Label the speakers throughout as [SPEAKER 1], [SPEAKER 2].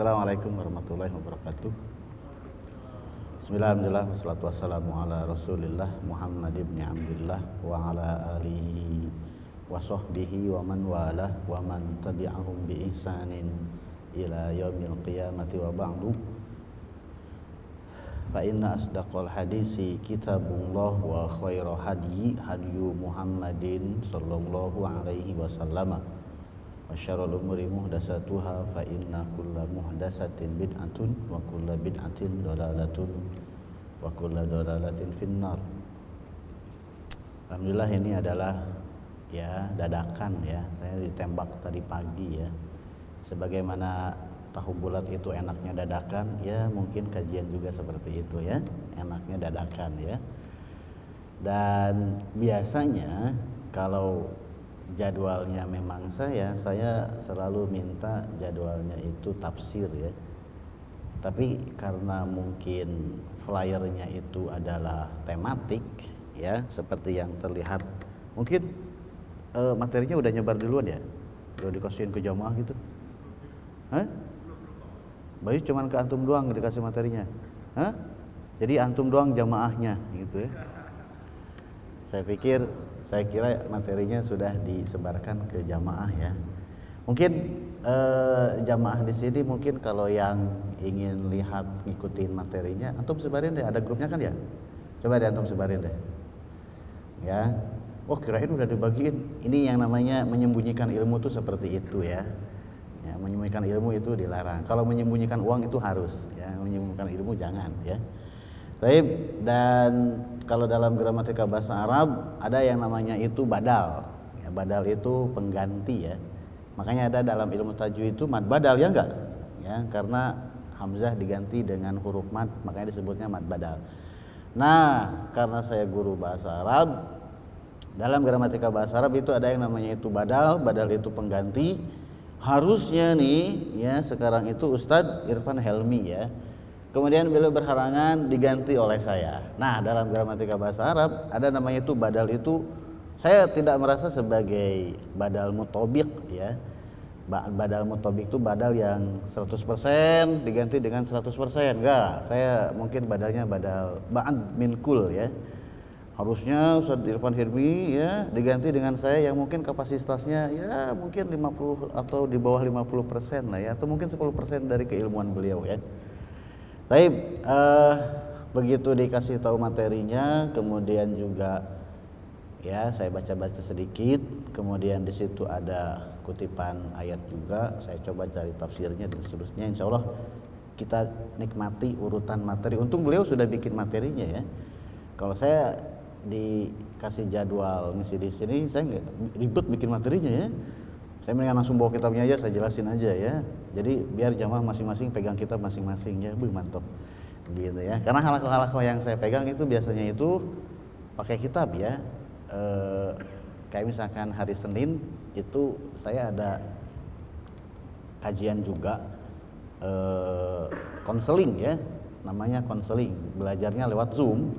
[SPEAKER 1] Assalamualaikum warahmatullahi wabarakatuh. Bismillahirrahmanirrahim. Wassalatu wassalamu ala Rasulillah Muhammad ibn Abdullah wa ala alihi wa sahbihi wa man walah wa man tabi'ahum bi ihsanin ila yaumil qiyamati wa ba'du. Fa inna asdaqal hadisi kitabullah wa khairu hadyu Muhammadin sallallahu alaihi wasallam. Wa syarrul umuri muhdatsatuha fa inna kulla muhdatsatin bid'atun wa kulla bid'atin dhalalatun wa kulla dhalalatin finnar. Alhamdulillah ini adalah dadakan saya ditembak tadi pagi sebagaimana tahu bulat itu enaknya dadakan, mungkin kajian juga seperti itu enaknya dadakan Dan biasanya kalau jadwalnya memang saya selalu minta jadwalnya itu tafsir Tapi karena mungkin flyernya itu adalah tematik seperti yang terlihat, mungkin materinya udah nyebar duluan udah dikasihin ke jamaah gitu. Bayu cuman ke antum doang dikasih materinya. Jadi antum doang jamaahnya gitu Saya kira materinya sudah disebarkan ke jamaah Mungkin jamaah di sini mungkin kalau yang ingin lihat ngikutin materinya, antum sebarin deh, ada grupnya kan Coba deh antum sebarin deh. Oh kirain udah dibagiin. Ini yang namanya menyembunyikan ilmu tuh seperti itu menyembunyikan ilmu itu dilarang. Kalau menyembunyikan uang itu harus menyembunyikan ilmu jangan Baik, dan kalau dalam gramatika bahasa Arab ada yang namanya itu badal. Badal itu pengganti Makanya ada dalam ilmu tajwid itu mad badal enggak? Karena hamzah diganti dengan huruf mad, makanya disebutnya mad badal. Nah, karena saya guru bahasa Arab, dalam gramatika bahasa Arab itu ada yang namanya itu badal. Badal itu pengganti. Harusnya nih sekarang itu Ustadz Irfan Helmi Kemudian beliau berhalangan diganti oleh saya. Nah, dalam gramatika bahasa Arab ada namanya itu badal itu, saya tidak merasa sebagai badal mutobik Badal mutobik itu badal yang 100% diganti dengan 100%. Enggak, saya mungkin badalnya badal ba'd min kul Harusnya Ustaz Irfan Helmi diganti dengan saya yang mungkin kapasitasnya mungkin 50 atau di bawah 50% atau mungkin 10% dari keilmuan beliau Baik, begitu dikasih tahu materinya, kemudian juga saya baca-baca sedikit, kemudian di situ ada kutipan ayat juga, saya coba cari tafsirnya dan seterusnya. Insya Allah kita nikmati urutan materi. Untung beliau sudah bikin materinya Kalau saya dikasih jadwal ngisi di sini, saya nggak ribet bikin materinya Saya mendingan langsung bawa kitabnya aja, saya jelasin aja Jadi biar jamaah masing-masing pegang kitab masing-masing mantap gitu Karena halakoh-halakoh yang saya pegang itu biasanya itu pakai kitab kayak misalkan hari Senin itu saya ada kajian juga konseling namanya konseling, belajarnya lewat Zoom.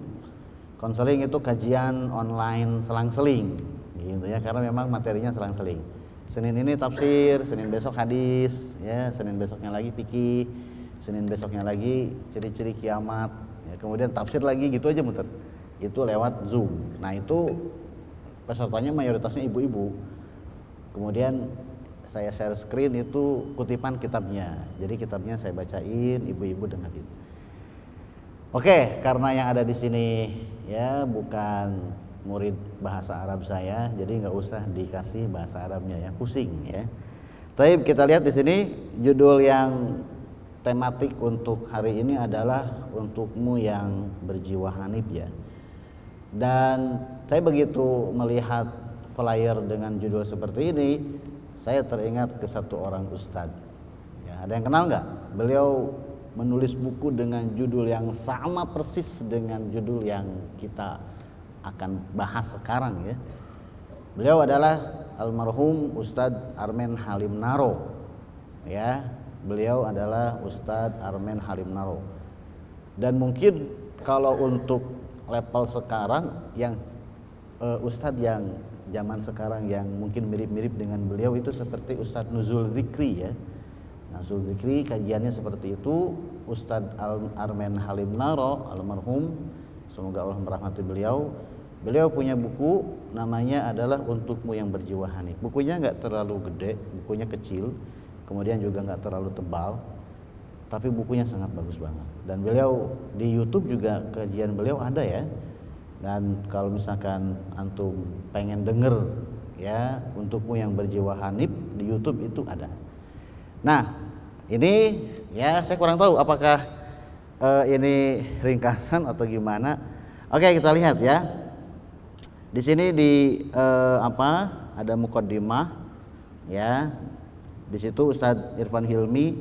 [SPEAKER 1] Konseling itu kajian online selang-seling gitu karena memang materinya selang-seling. Senin ini tafsir, Senin besok hadis, Senin besoknya lagi fikih, Senin besoknya lagi ciri-ciri kiamat, kemudian tafsir lagi gitu aja muter. Itu lewat Zoom. Nah itu pesertanya mayoritasnya ibu-ibu. Kemudian saya share screen itu kutipan kitabnya. Jadi kitabnya saya bacain, ibu-ibu dengerin. Oke, karena yang ada di sini bukan murid bahasa Arab saya, jadi nggak usah dikasih bahasa Arabnya pusing Tapi kita lihat di sini judul yang tematik untuk hari ini adalah untukmu yang berjiwa hanif Dan saya begitu melihat flyer dengan judul seperti ini, saya teringat ke satu orang ustadz. Ada yang kenal nggak? Beliau menulis buku dengan judul yang sama persis dengan judul yang kita akan bahas sekarang Beliau adalah almarhum Ustadz Armen Halim Naro Beliau adalah Ustadz Armen Halim Naro. Dan mungkin kalau untuk level sekarang yang Ustadz yang zaman sekarang yang mungkin mirip-mirip dengan beliau itu seperti Ustadz Nuzul Zikri Nah, Usul Dzikri kajiannya seperti itu. Ustadz Armen Halim Naro almarhum, semoga Allah merahmati beliau. Beliau punya buku namanya adalah Untukmu yang Berjiwa Hanif. Bukunya nggak terlalu gede, bukunya kecil, kemudian juga nggak terlalu tebal, tapi bukunya sangat bagus banget. Dan beliau di YouTube juga kajian beliau ada ya. Dan kalau misalkan antum pengen denger ya Untukmu yang Berjiwa Hanif di YouTube itu ada. Nah, ini ya saya kurang tahu apakah ini ringkasan atau gimana. Oke, kita lihat ya. Di sini ada muqaddimah ya. Di situ Ustadz Irfan Hilmi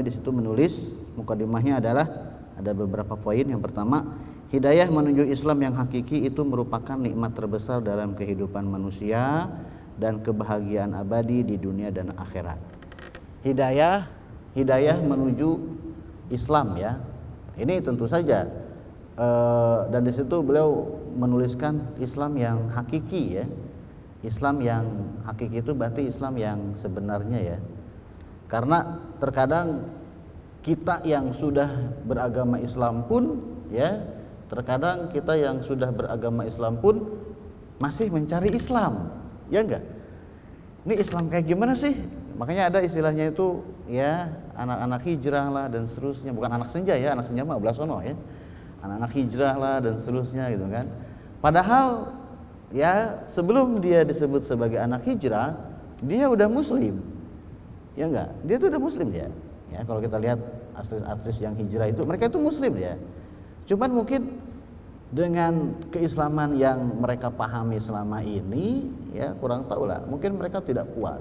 [SPEAKER 1] di situ menulis muqaddimahnya adalah ada beberapa poin. Yang pertama, hidayah menuju Islam yang hakiki itu merupakan nikmat terbesar dalam kehidupan manusia dan kebahagiaan abadi di dunia dan akhirat. Hidayah menuju Islam ya. Ini tentu saja dan di situ beliau menuliskan Islam yang hakiki ya. Islam yang hakiki itu berarti Islam yang sebenarnya ya. Karena terkadang kita yang sudah beragama Islam pun ya, terkadang kita yang sudah beragama Islam pun masih mencari Islam. Ya enggak? Ini Islam kayak gimana sih? Makanya ada istilahnya itu ya anak-anak hijrah lah dan seterusnya. Bukan anak senja ya, anak senja mah belah sono ya. Anak-anak hijrah lah dan seterusnya gitu kan. Padahal ya sebelum dia disebut sebagai anak hijrah, dia udah muslim. Ya enggak? Dia tuh udah muslim dia. Ya kalau kita lihat artis-artis yang hijrah itu mereka itu muslim ya. Cuman mungkin dengan keislaman yang mereka pahami selama ini ya kurang tahu lah. Mungkin mereka tidak puas.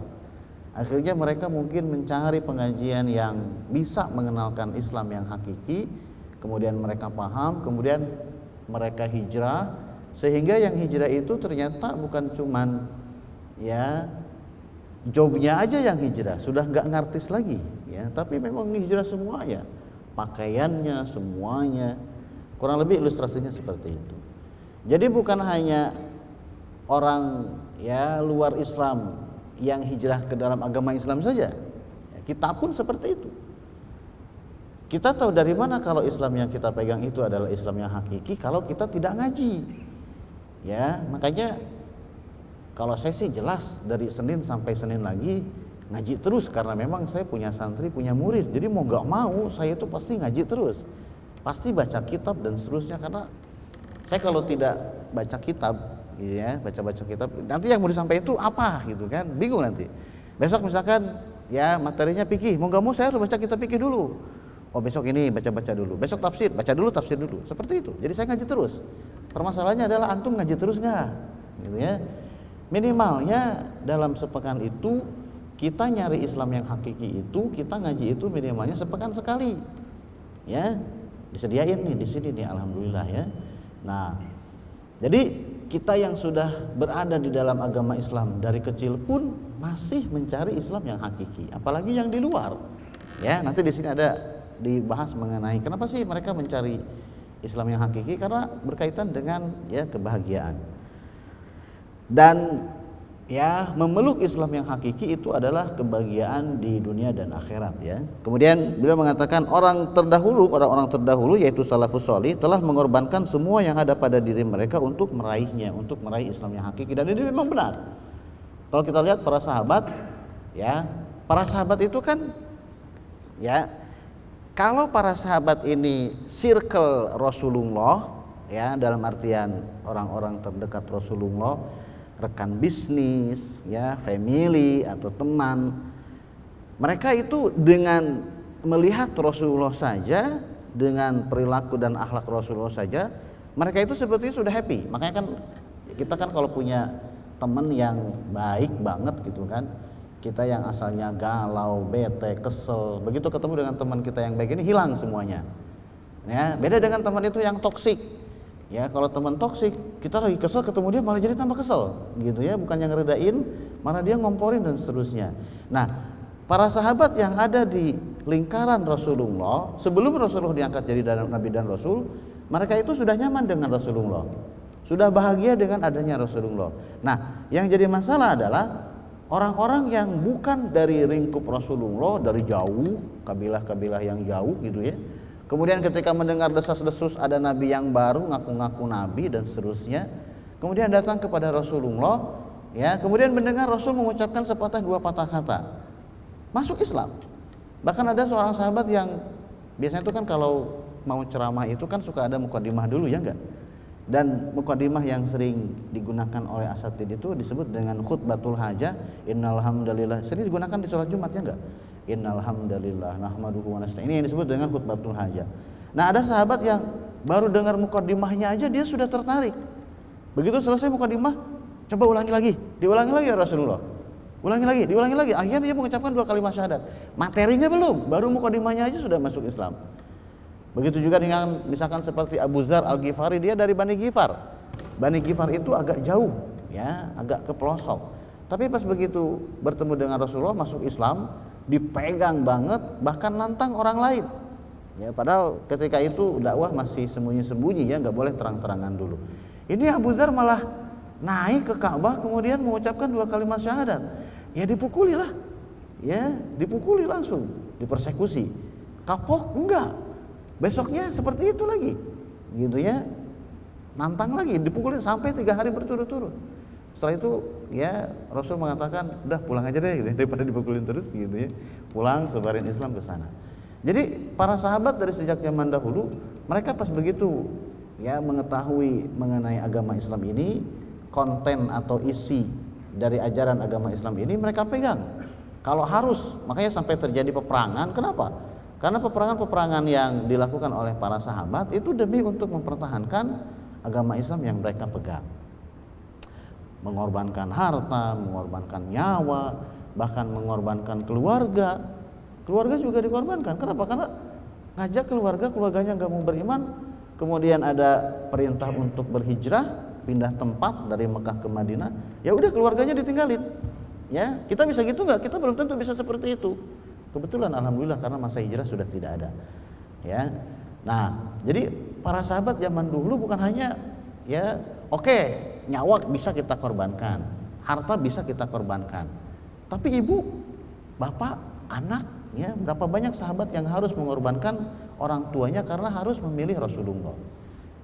[SPEAKER 1] Akhirnya mereka mungkin mencari pengajian yang bisa mengenalkan Islam yang hakiki, kemudian mereka paham, kemudian mereka hijrah, sehingga yang hijrah itu ternyata bukan cuman ya jobnya aja yang hijrah, sudah nggak ngartis lagi ya, tapi memang hijrah semuanya, pakaiannya semuanya, kurang lebih ilustrasinya seperti itu. Jadi bukan hanya orang ya luar Islam yang hijrah ke dalam agama Islam saja, kita pun seperti itu. Kita tahu dari mana kalau Islam yang kita pegang itu adalah Islam yang hakiki kalau kita tidak ngaji. Ya, makanya kalau saya sih jelas dari Senin sampai Senin lagi ngaji terus karena memang saya punya santri, punya murid. Jadi mau gak mau saya itu pasti ngaji terus. Pasti baca kitab dan seterusnya, karena saya kalau tidak baca kitab ya, baca kitab, nanti yang mau disampaikan itu apa gitu kan, bingung nanti. Besok misalkan ya materinya fikih, mau gak mau saya harus baca kitab fikih dulu. Oh besok ini baca dulu, besok tafsir, baca dulu tafsir dulu, seperti itu. Jadi saya ngaji terus. Permasalahannya adalah antum ngaji terus nggak, gitu ya. Minimalnya dalam sepekan itu kita nyari Islam yang hakiki itu, kita ngaji itu minimalnya sepekan sekali, ya. Disediain nih di sini nih, alhamdulillah ya. Nah, jadi kita yang sudah berada di dalam agama Islam dari kecil pun masih mencari Islam yang hakiki, apalagi yang di luar. Ya, nanti di sini ada dibahas mengenai kenapa sih mereka mencari Islam yang hakiki, karena berkaitan dengan ya kebahagiaan. Dan ya memeluk Islam yang hakiki itu adalah kebahagiaan di dunia dan akhirat ya. Kemudian beliau mengatakan orang-orang terdahulu yaitu salafus shalih telah mengorbankan semua yang ada pada diri mereka untuk meraihnya, untuk meraih Islam yang hakiki, dan ini memang benar. Kalau kita lihat para sahabat ya, para sahabat itu kan ya, kalau para sahabat ini circle Rasulullah ya, dalam artian orang-orang terdekat Rasulullah, rekan bisnis ya, family atau teman, mereka itu dengan melihat Rasulullah saja, dengan perilaku dan akhlak Rasulullah saja, mereka itu sebetulnya sudah happy. Makanya kan kita kan kalau punya teman yang baik banget gitu kan, kita yang asalnya galau, bete, kesel, begitu ketemu dengan teman kita yang baik ini hilang semuanya ya. Beda dengan teman itu yang toksik. Ya, kalau teman toksik, kita lagi kesel ketemu dia malah jadi tambah kesel, gitu ya. Bukan yang ngeredain, malah dia ngomporin dan seterusnya. Nah, para sahabat yang ada di lingkaran Rasulullah sebelum Rasulullah diangkat jadi Nabi dan Rasul, mereka itu sudah nyaman dengan Rasulullah, sudah bahagia dengan adanya Rasulullah. Nah, yang jadi masalah adalah orang-orang yang bukan dari lingkup Rasulullah, dari jauh, kabilah-kabilah yang jauh gitu ya. Kemudian ketika mendengar desas-desus ada nabi yang baru ngaku-ngaku nabi dan seterusnya, kemudian datang kepada Rasulullah, ya, kemudian mendengar Rasul mengucapkan sepatah dua patah kata, masuk Islam. Bahkan ada seorang sahabat yang biasanya itu kan kalau mau ceramah itu kan suka ada mukadimah dulu, ya enggak? Dan mukadimah yang sering digunakan oleh asatid itu disebut dengan khutbatul hajah. Innal hamdalillah, sering digunakan di sholat Jumat, ya enggak? Innal hamdalillah nahmaduhu wa nasta'in. Ini yang disebut dengan khutbatul hajah. Nah, ada sahabat yang baru dengar mukadimahnya aja dia sudah tertarik. Begitu selesai mukadimah, coba ulangi lagi. Diulangi lagi ya Rasulullah. Diulangi lagi. Akhirnya dia mengucapkan 2 kalimat syahadat. Materinya belum, baru mukadimahnya aja sudah masuk Islam. Begitu juga dengan misalkan seperti Abu Dzar Al-Ghifari, dia dari Bani Ghifar. Bani Ghifar itu agak jauh, ya, agak ke pelosok. Tapi pas begitu bertemu dengan Rasulullah masuk Islam, dipegang banget, bahkan nantang orang lain. Ya, padahal ketika itu dakwah masih sembunyi-sembunyi, ya, nggak boleh terang-terangan dulu. Ini Abu Dzar malah naik ke Ka'bah kemudian mengucapkan 2 kalimat syahadat. Ya dipukuli lah, ya dipukuli langsung, dipersekusi. Kapok enggak, besoknya seperti itu lagi, gitu ya, nantang lagi, dipukulin sampai 3 hari berturut-turut. Setelah itu ya Rasul mengatakan udah pulang aja deh gitu, daripada dipukulin terus gitu ya, pulang sebarin Islam ke sana. Jadi para sahabat dari sejak zaman dahulu, mereka pas begitu ya mengetahui mengenai agama Islam ini, konten atau isi dari ajaran agama Islam ini mereka pegang. Kalau harus, makanya sampai terjadi peperangan. Kenapa? Karena peperangan-peperangan yang dilakukan oleh para sahabat itu demi untuk mempertahankan agama Islam yang mereka pegang. Mengorbankan harta, mengorbankan nyawa, bahkan mengorbankan keluarga. Keluarga juga dikorbankan. Kenapa? Karena ngajak keluarganya nggak mau beriman, kemudian ada perintah untuk berhijrah, pindah tempat dari Mekah ke Madinah, ya udah keluarganya ditinggalin. Ya, kita bisa gitu nggak? Kita belum tentu bisa seperti itu. Kebetulan alhamdulillah karena masa hijrah sudah tidak ada. Ya. Nah, jadi para sahabat zaman dulu bukan hanya ya oke, nyawa bisa kita korbankan, harta bisa kita korbankan. Tapi ibu, bapak, anak, ya berapa banyak sahabat yang harus mengorbankan orang tuanya karena harus memilih Rasulullah.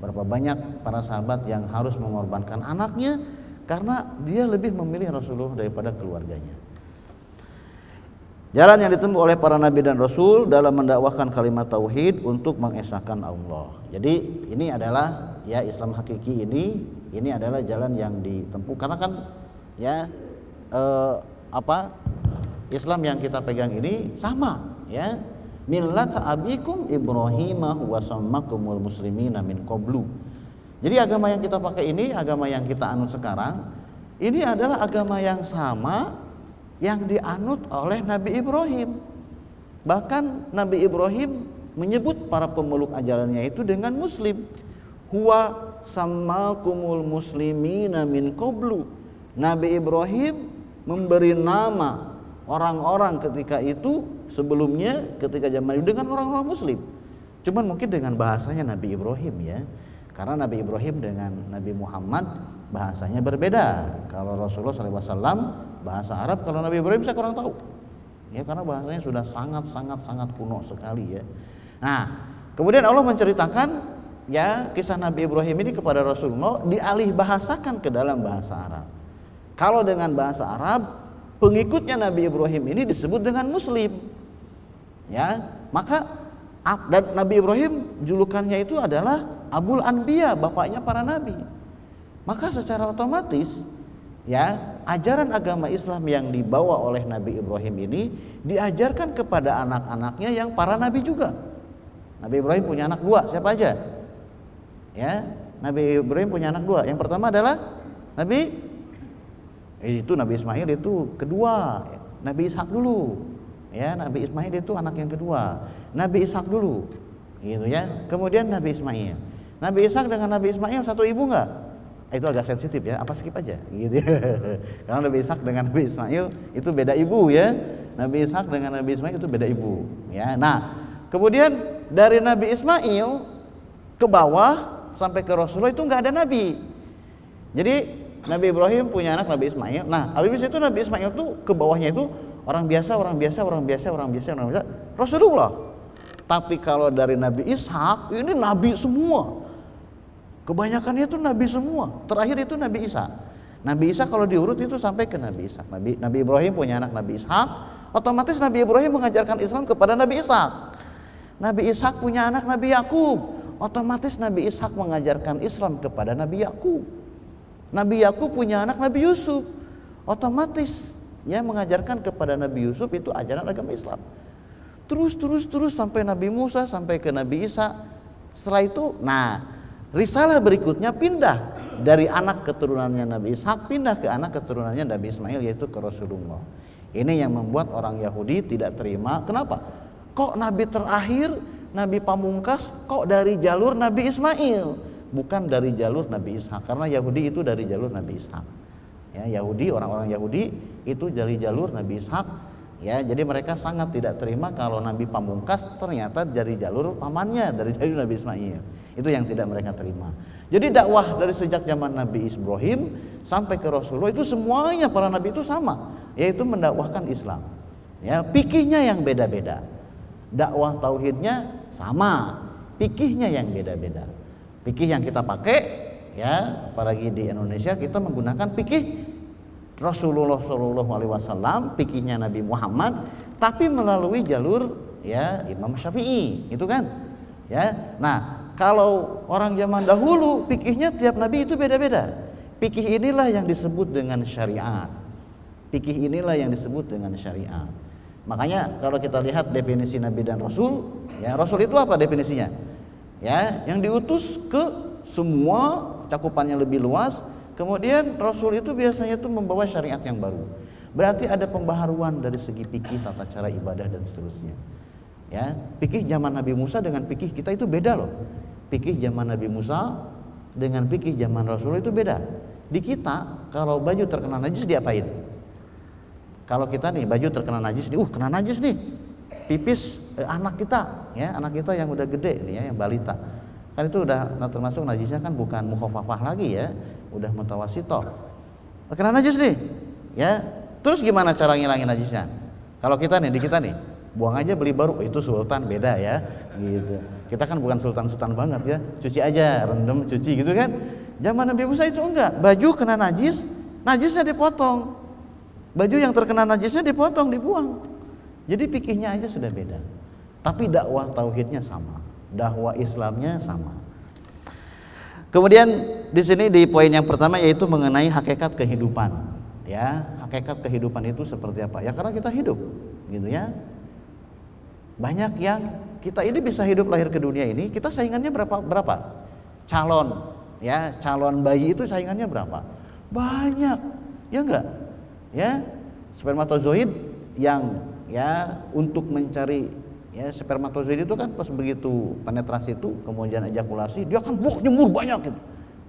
[SPEAKER 1] Berapa banyak para sahabat yang harus mengorbankan anaknya karena dia lebih memilih Rasulullah daripada keluarganya. Jalan yang ditempuh oleh para nabi dan rasul dalam mendakwahkan kalimat tauhid untuk mengesahkan Allah. Jadi ini adalah ya Islam hakiki ini adalah jalan yang ditempuh karena kan ya Islam yang kita pegang ini sama ya. Millat abikum Ibrahimah wa sammakumul muslimina min qablu. Jadi agama yang kita pakai ini, agama yang kita anut sekarang, ini adalah agama yang sama yang dianut oleh Nabi Ibrahim. Bahkan Nabi Ibrahim menyebut para pemeluk ajarannya itu dengan muslim. Huwa sammakumul muslimina min qablu. Nabi Ibrahim memberi nama orang-orang ketika itu sebelumnya ketika zaman itu dengan orang-orang muslim. Cuman mungkin dengan bahasanya Nabi Ibrahim ya. Karena Nabi Ibrahim dengan Nabi Muhammad bahasanya berbeda. Kalau Rasulullah SAW bahasa Arab, kalau Nabi Ibrahim saya kurang tahu. Ya karena bahasanya sudah sangat kuno sekali ya. Nah, kemudian Allah menceritakan ya kisah Nabi Ibrahim ini kepada Rasulullah dialih bahasakan ke dalam bahasa Arab. Kalau dengan bahasa Arab, pengikutnya Nabi Ibrahim ini disebut dengan muslim. Ya, maka dan Nabi Ibrahim julukannya itu adalah Abul Anbiya, bapaknya para nabi. Maka secara otomatis ya, ajaran agama Islam yang dibawa oleh Nabi Ibrahim ini diajarkan kepada anak-anaknya yang para nabi juga. Nabi Ibrahim punya anak 2, siapa aja? Ya, Nabi Ibrahim punya anak 2. Yang pertama adalah Nabi Ismail itu kedua, Nabi Ishak dulu. Ya, Nabi Ismail itu anak yang kedua. Nabi Ishak dulu. Gitu ya. Kemudian Nabi Ismail. Nabi Ishak dengan Nabi Ismail satu ibu enggak? Itu agak sensitif ya, apa skip aja gitu ya. Karena Nabi Ishak dengan Nabi Ismail itu beda ibu ya. Nabi Ishak dengan Nabi Ismail itu beda ibu ya. Nah, kemudian dari Nabi Ismail ke bawah sampai ke Rasulullah itu enggak ada nabi. Jadi Nabi Ibrahim punya anak Nabi Ismail. Nah, habis itu Nabi Ismail tuh ke bawahnya itu orang biasa, Rasulullah. Tapi kalau dari Nabi Ishak, ini nabi semua. Kebanyakannya itu nabi semua. Terakhir itu Nabi Isa. Nabi Isa kalau diurut itu sampai ke Nabi Ishak. Nabi Ibrahim punya anak Nabi Ishak, otomatis Nabi Ibrahim mengajarkan Islam kepada Nabi Ishak. Nabi Ishak punya anak Nabi Yakub, otomatis Nabi Ishak mengajarkan Islam kepada Nabi Yakub. Nabi Yakub punya anak Nabi Yusuf, otomatis ya mengajarkan kepada Nabi Yusuf itu ajaran agama Islam. Terus sampai Nabi Musa, sampai ke Nabi Isa. Setelah itu, nah risalah berikutnya pindah dari anak keturunannya Nabi Ishak pindah ke anak keturunannya Nabi Ismail, yaitu ke Rasulullah. Ini yang membuat orang Yahudi tidak terima. Kenapa? Kok Nabi terakhir, Nabi pamungkas, kok dari jalur Nabi Ismail, bukan dari jalur Nabi Ishak? Karena Yahudi itu dari jalur Nabi Ishak. Ya, Yahudi, orang-orang Yahudi itu dari jalur Nabi Ishak. Ya, jadi mereka sangat tidak terima kalau Nabi pamungkas ternyata dari jalur pamannya, dari jalur Nabi Ismail. Itu yang tidak mereka terima. Jadi dakwah dari sejak zaman Nabi Ibrahim sampai ke Rasulullah itu semuanya para nabi itu sama, yaitu mendakwahkan Islam. Ya, fikihnya yang beda-beda. Dakwah tauhidnya sama, fikihnya yang beda-beda. Fikih yang kita pakai, ya, apalagi di Indonesia kita menggunakan fikih Rasulullah SAW, fikihnya Nabi Muhammad, tapi melalui jalur ya Imam Syafi'i, itu kan? Ya, nah kalau orang zaman dahulu fikihnya tiap nabi itu beda-beda. Fikih inilah yang disebut dengan syariat. Fikih inilah yang disebut dengan syariat. Makanya kalau kita lihat definisi Nabi dan Rasul, ya Rasul itu apa definisinya? Ya, yang diutus ke semua, cakupannya lebih luas. Kemudian Rasul itu biasanya itu membawa syariat yang baru. Berarti ada pembaharuan dari segi fikih, tata cara ibadah dan seterusnya. Ya, fikih zaman Nabi Musa dengan fikih kita itu beda loh. Fikih zaman Nabi Musa dengan fikih zaman Rasul itu beda. Di kita kalau baju terkena najis diapain? Kalau kita nih baju terkena najis nih, kena najis nih, pipis anak kita, ya anak kita yang udah gede nih ya, yang balita, kan itu udah termasuk najisnya kan bukan mukhafafah lagi ya, udah mutawasitoh. Kena najis nih, ya, terus gimana cara ngilangin najisnya? Kalau kita nih, di kita nih, buang aja beli baru, itu sultan beda ya, gitu. Kita kan bukan sultan-sultan banget ya, cuci aja, rendam, cuci gitu kan. Zaman Nabi Musa itu enggak, baju kena najis, najisnya dipotong. Baju yang terkena najisnya dipotong, dibuang. Jadi fikihnya aja sudah beda. Tapi dakwah tauhidnya sama, dakwah Islamnya sama. Kemudian di sini di poin yang pertama yaitu mengenai hakikat kehidupan. Ya, hakikat kehidupan itu seperti apa? Ya karena kita hidup, gitu ya. Banyak yang kita ini bisa hidup lahir ke dunia ini, kita saingannya berapa? Calon, ya, calon bayi itu saingannya berapa? Banyak. Ya enggak? Ya, spermatozoid yang ya untuk mencari ya spermatozoid itu kan pas begitu penetrasi itu kemudian ejakulasi dia akan nyembur banyak gitu.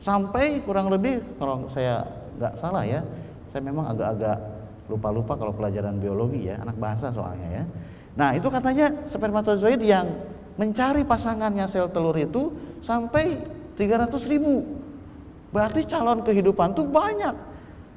[SPEAKER 1] Sampai kurang lebih kalau saya nggak salah ya, saya memang agak-agak lupa kalau pelajaran biologi ya, anak bahasa soalnya ya. Nah, itu katanya spermatozoid yang mencari pasangannya sel telur itu sampai 300.000. Berarti calon kehidupan tuh banyak.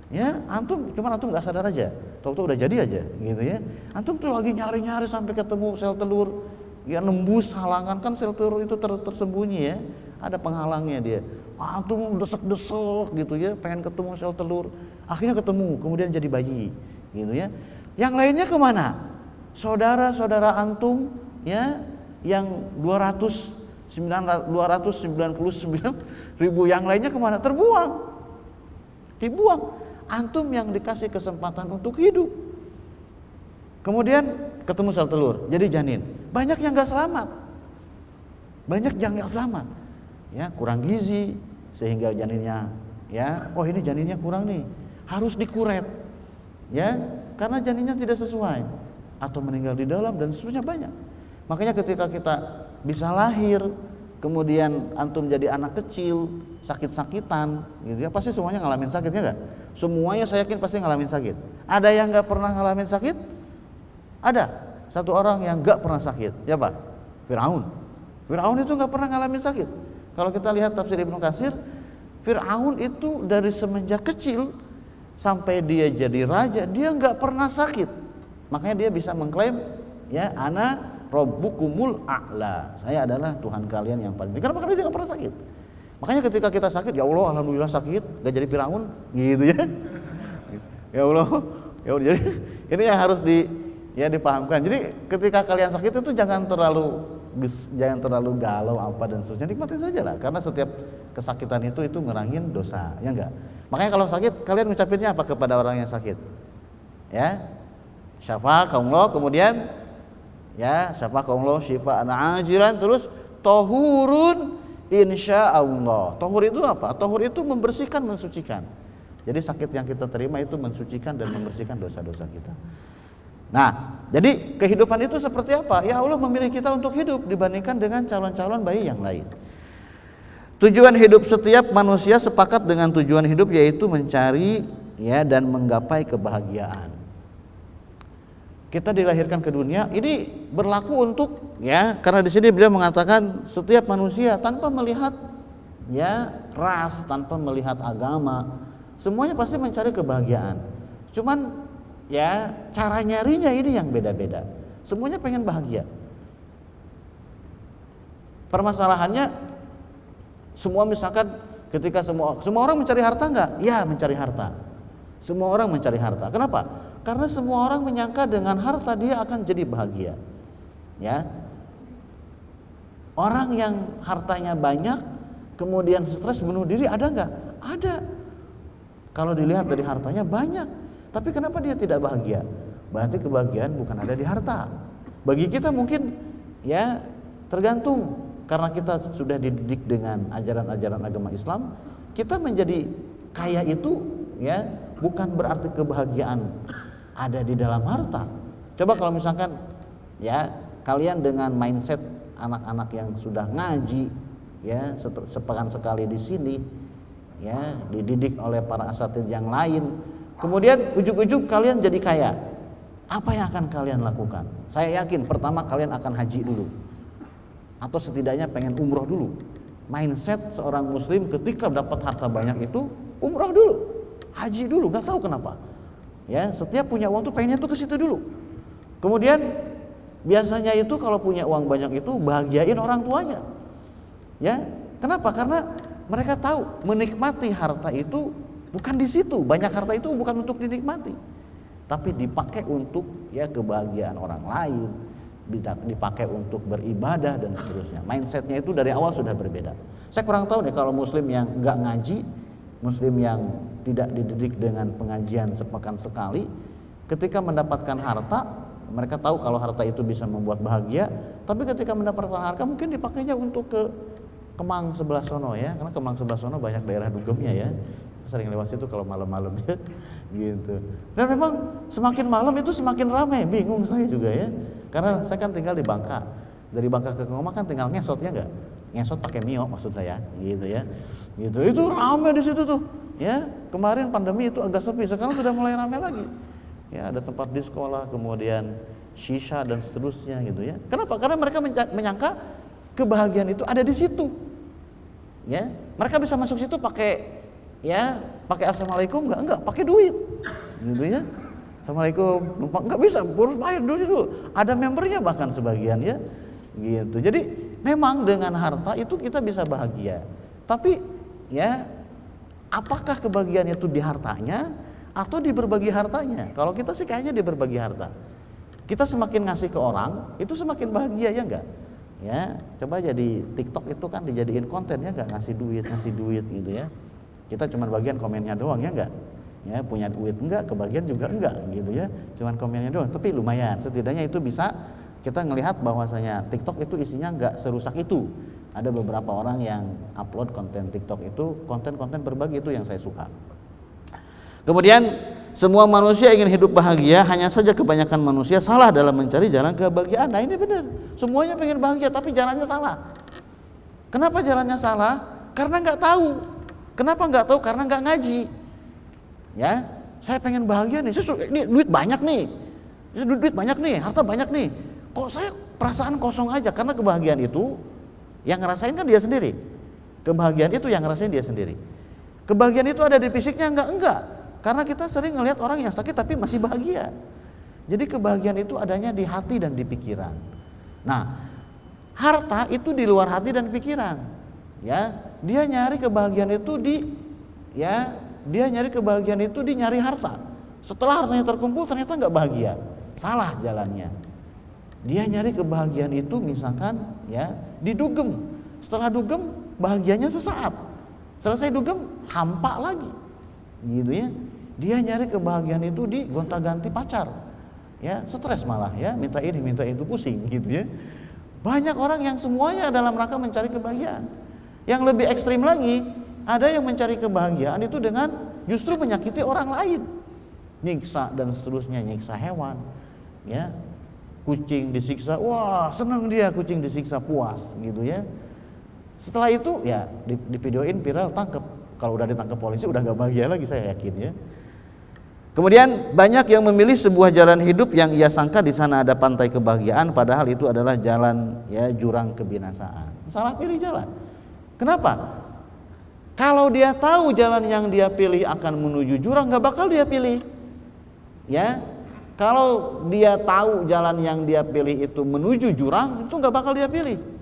[SPEAKER 1] Ya, antum nggak sadar aja, tahu-tahu udah jadi aja, gitu ya. Antum tuh lagi nyari-nyari sampai ketemu sel telur, ya nembus halangan kan sel telur itu tersembunyi ya, ada penghalangnya dia. Antum desek-desek gitu ya, pengen ketemu sel telur, akhirnya ketemu, kemudian jadi bayi, gitu ya. Yang lainnya kemana? Saudara-saudara antum, ya, yang 299.000 yang lainnya kemana? Dibuang. Antum yang dikasih kesempatan untuk hidup, kemudian ketemu sel telur, jadi janin. Banyak yang nggak selamat, ya kurang gizi sehingga janinnya, ya, ini janinnya kurang nih, harus dikuret, ya, karena janinnya tidak sesuai, atau meninggal di dalam dan seterusnya banyak. Makanya ketika kita bisa lahir, kemudian antum jadi anak kecil, sakit-sakitan, gitu ya, pasti semuanya ngalamin sakitnya nggak? Semuanya saya yakin pasti ngalamin sakit. Ada yang nggak pernah ngalamin sakit? Ada. Satu orang yang nggak pernah sakit, siapa? Firaun itu nggak pernah ngalamin sakit. Kalau kita lihat tafsir Ibnu Katsir, Fir'aun itu dari semenjak kecil sampai dia jadi raja, dia nggak pernah sakit. Makanya dia bisa mengklaim, ya, ana rabbukumul a'la, saya adalah Tuhan kalian yang paling tinggi. Kenapa? Karena dia nggak pernah sakit. Makanya ketika kita sakit, ya Allah, alhamdulillah sakit, nggak jadi Fir'aun, gitu ya. Ya Allah, ya Allah. Jadi ini yang harus dipahamkan. Jadi ketika kalian sakit itu jangan terlalu galau apa dan seterusnya, nikmatin saja lah, karena setiap kesakitan itu ngerangin dosa, ya enggak. Makanya kalau sakit kalian ngucapinnya apa kepada orang yang sakit? Ya, syafaqallah, kemudian ya syafaqallah syifaan ajilan, terus tohurun insyaallah. Tohur itu apa? Tohur itu membersihkan, mensucikan. Jadi sakit yang kita terima itu mensucikan dan membersihkan dosa-dosa kita. Nah, jadi kehidupan itu seperti apa? Ya Allah memilih kita untuk hidup dibandingkan dengan calon-calon bayi yang lain. Tujuan hidup setiap manusia sepakat dengan tujuan hidup, yaitu mencari, ya, dan menggapai kebahagiaan. Kita dilahirkan ke dunia ini berlaku untuk, ya, karena di sini beliau mengatakan setiap manusia tanpa melihat, ya, ras, tanpa melihat agama, semuanya pasti mencari kebahagiaan. Cuman, ya, cara nyarinya ini yang beda-beda. Semuanya pengen bahagia. Permasalahannya semua, misalkan ketika semua orang mencari harta enggak? Ya, mencari harta. Semua orang mencari harta. Kenapa? Karena semua orang menyangka dengan harta dia akan jadi bahagia. Ya. Orang yang hartanya banyak kemudian stres bunuh diri ada enggak? Ada. Kalau dilihat dari hartanya banyak, tapi kenapa dia tidak bahagia? Berarti kebahagiaan bukan ada di harta. Bagi kita mungkin, ya, tergantung. Karena kita sudah dididik dengan ajaran-ajaran agama Islam, kita menjadi kaya itu, ya, bukan berarti kebahagiaan ada di dalam harta. Coba kalau misalkan, ya, kalian dengan mindset anak-anak yang sudah ngaji, ya, sepekan sekali di sini, ya, dididik oleh para asatidz yang lain, kemudian ujug-ujug kalian jadi kaya, apa yang akan kalian lakukan? Saya yakin pertama kalian akan haji dulu, atau setidaknya pengen umroh dulu. Mindset seorang muslim ketika dapat harta banyak itu umroh dulu, haji dulu, nggak tahu kenapa. Ya, setiap punya uang tuh pengennya tuh ke situ dulu. Kemudian biasanya itu kalau punya uang banyak itu bahagiain orang tuanya. Ya, kenapa? Karena mereka tahu menikmati harta itu bukan di situ. Banyak harta itu bukan untuk dinikmati, tapi dipakai untuk, ya, kebahagiaan orang lain, dipakai untuk beribadah dan seterusnya. Mindsetnya itu dari awal sudah berbeda. Saya kurang tahu nih kalau muslim yang nggak ngaji, muslim yang tidak dididik dengan pengajian sepekan sekali, ketika mendapatkan harta, mereka tahu kalau harta itu bisa membuat bahagia, tapi ketika mendapatkan harta mungkin dipakainya untuk ke Kemang sebelah sono, ya, karena Kemang sebelah sono banyak daerah dugemnya, ya. Saya sering lewat situ kalau malam-malam, ya, gitu. Dan memang semakin malam itu semakin ramai, bingung saya juga, ya. Karena saya kan tinggal di Bangka. Dari Bangka ke Kemang kan tinggal ngesotnya enggak? Ngesot pakai Mio maksud saya, gitu, ya. Gitu. Itu ramai di situ tuh. Ya, kemarin pandemi itu agak sepi, sekarang sudah mulai ramai lagi. Ya, ada tempat di sekolah, kemudian shisha dan seterusnya, gitu, ya. Kenapa? Karena mereka menyangka kebahagiaan itu ada di situ. Ya, mereka bisa masuk situ pakai, ya, pakai assalamualaikum enggak, pakai duit. Gitu, ya. Assalamualaikum, numpang enggak bisa, harus bayar dulu. Ada membernya bahkan sebagian, ya. Gitu. Jadi memang dengan harta itu kita bisa bahagia. Tapi, ya, apakah kebahagiaan itu di hartanya atau di berbagi hartanya? Kalau kita sih kayaknya di berbagi harta. Kita semakin ngasih ke orang, itu semakin bahagia, ya enggak? Ya, coba jadi TikTok itu kan dijadiin konten, ya enggak, ngasih duit gitu, ya. Kita cuma bagian komennya doang, ya enggak? Ya, punya duit enggak, kebagian juga enggak, gitu, ya. Cuman komennya doang, tapi lumayan. Setidaknya itu bisa kita ngelihat bahwasanya TikTok itu isinya enggak serusak itu. Ada beberapa orang yang upload konten TikTok itu konten-konten berbagi, itu yang saya suka. Kemudian semua manusia ingin hidup bahagia, hanya saja kebanyakan manusia salah dalam mencari jalan kebahagiaan. Nah, ini benar. Semuanya pengen bahagia tapi jalannya salah. Kenapa jalannya salah? Karena nggak tahu. Kenapa nggak tahu? Karena nggak ngaji. Ya, saya pengen bahagia nih. Ini duit banyak nih. Duit banyak nih, harta banyak nih. Kok saya perasaan kosong aja? Karena kebahagiaan itu yang ngerasain kan dia sendiri. Kebahagiaan itu yang ngerasain dia sendiri. Kebahagiaan itu ada di fisiknya? Enggak. Karena kita sering ngelihat orang yang sakit tapi masih bahagia. Jadi kebahagiaan itu adanya di hati dan di pikiran. Nah, harta itu di luar hati dan pikiran. Ya, dia nyari kebahagiaan itu di nyari harta. Setelah hartanya terkumpul ternyata nggak bahagia, salah jalannya. Dia nyari kebahagiaan itu misalkan ya di dugem. Setelah dugem bahagianya sesaat. Selesai dugem hampa lagi, gitu ya. Dia nyari kebahagiaan itu di gonta-ganti pacar, ya stres malah ya, minta ini minta itu, pusing gitu ya. Banyak orang yang semuanya dalam rangka mencari kebahagiaan. Yang lebih ekstrim lagi, ada yang mencari kebahagiaan itu dengan justru menyakiti orang lain, nyiksa dan seterusnya, nyiksa hewan, ya kucing disiksa, wah senang dia kucing disiksa, puas gitu ya. Setelah itu ya di videoin viral, tangkep. Kalau udah ditangkap polisi udah gak bahagia lagi, saya yakin ya. Kemudian banyak yang memilih sebuah jalan hidup yang ia sangka di sana ada pantai kebahagiaan, padahal itu adalah jalan ya jurang kebinasaan. Salah pilih jalan. Kenapa? Kalau dia tahu jalan yang dia pilih akan menuju jurang, gak bakal dia pilih. Ya, kalau dia tahu jalan yang dia pilih itu menuju jurang, itu gak bakal dia pilih.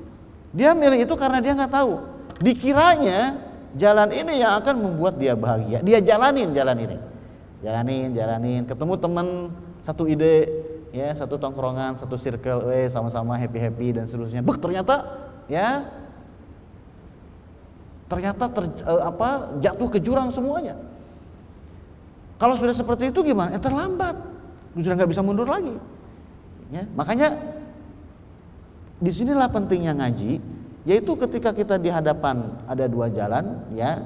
[SPEAKER 1] Dia milih itu karena dia nggak tahu. Dikiranya jalan ini yang akan membuat dia bahagia. Dia jalanin jalan ini. Jalanin. Ketemu teman satu ide, ya satu tongkrongan, satu circle, sama-sama happy dan seterusnya. Ternyata jatuh ke jurang semuanya. Kalau sudah seperti itu gimana? Terlambat. Sudah nggak bisa mundur lagi. Ya, makanya disinilah pentingnya ngaji, yaitu ketika kita di hadapan ada dua jalan, ya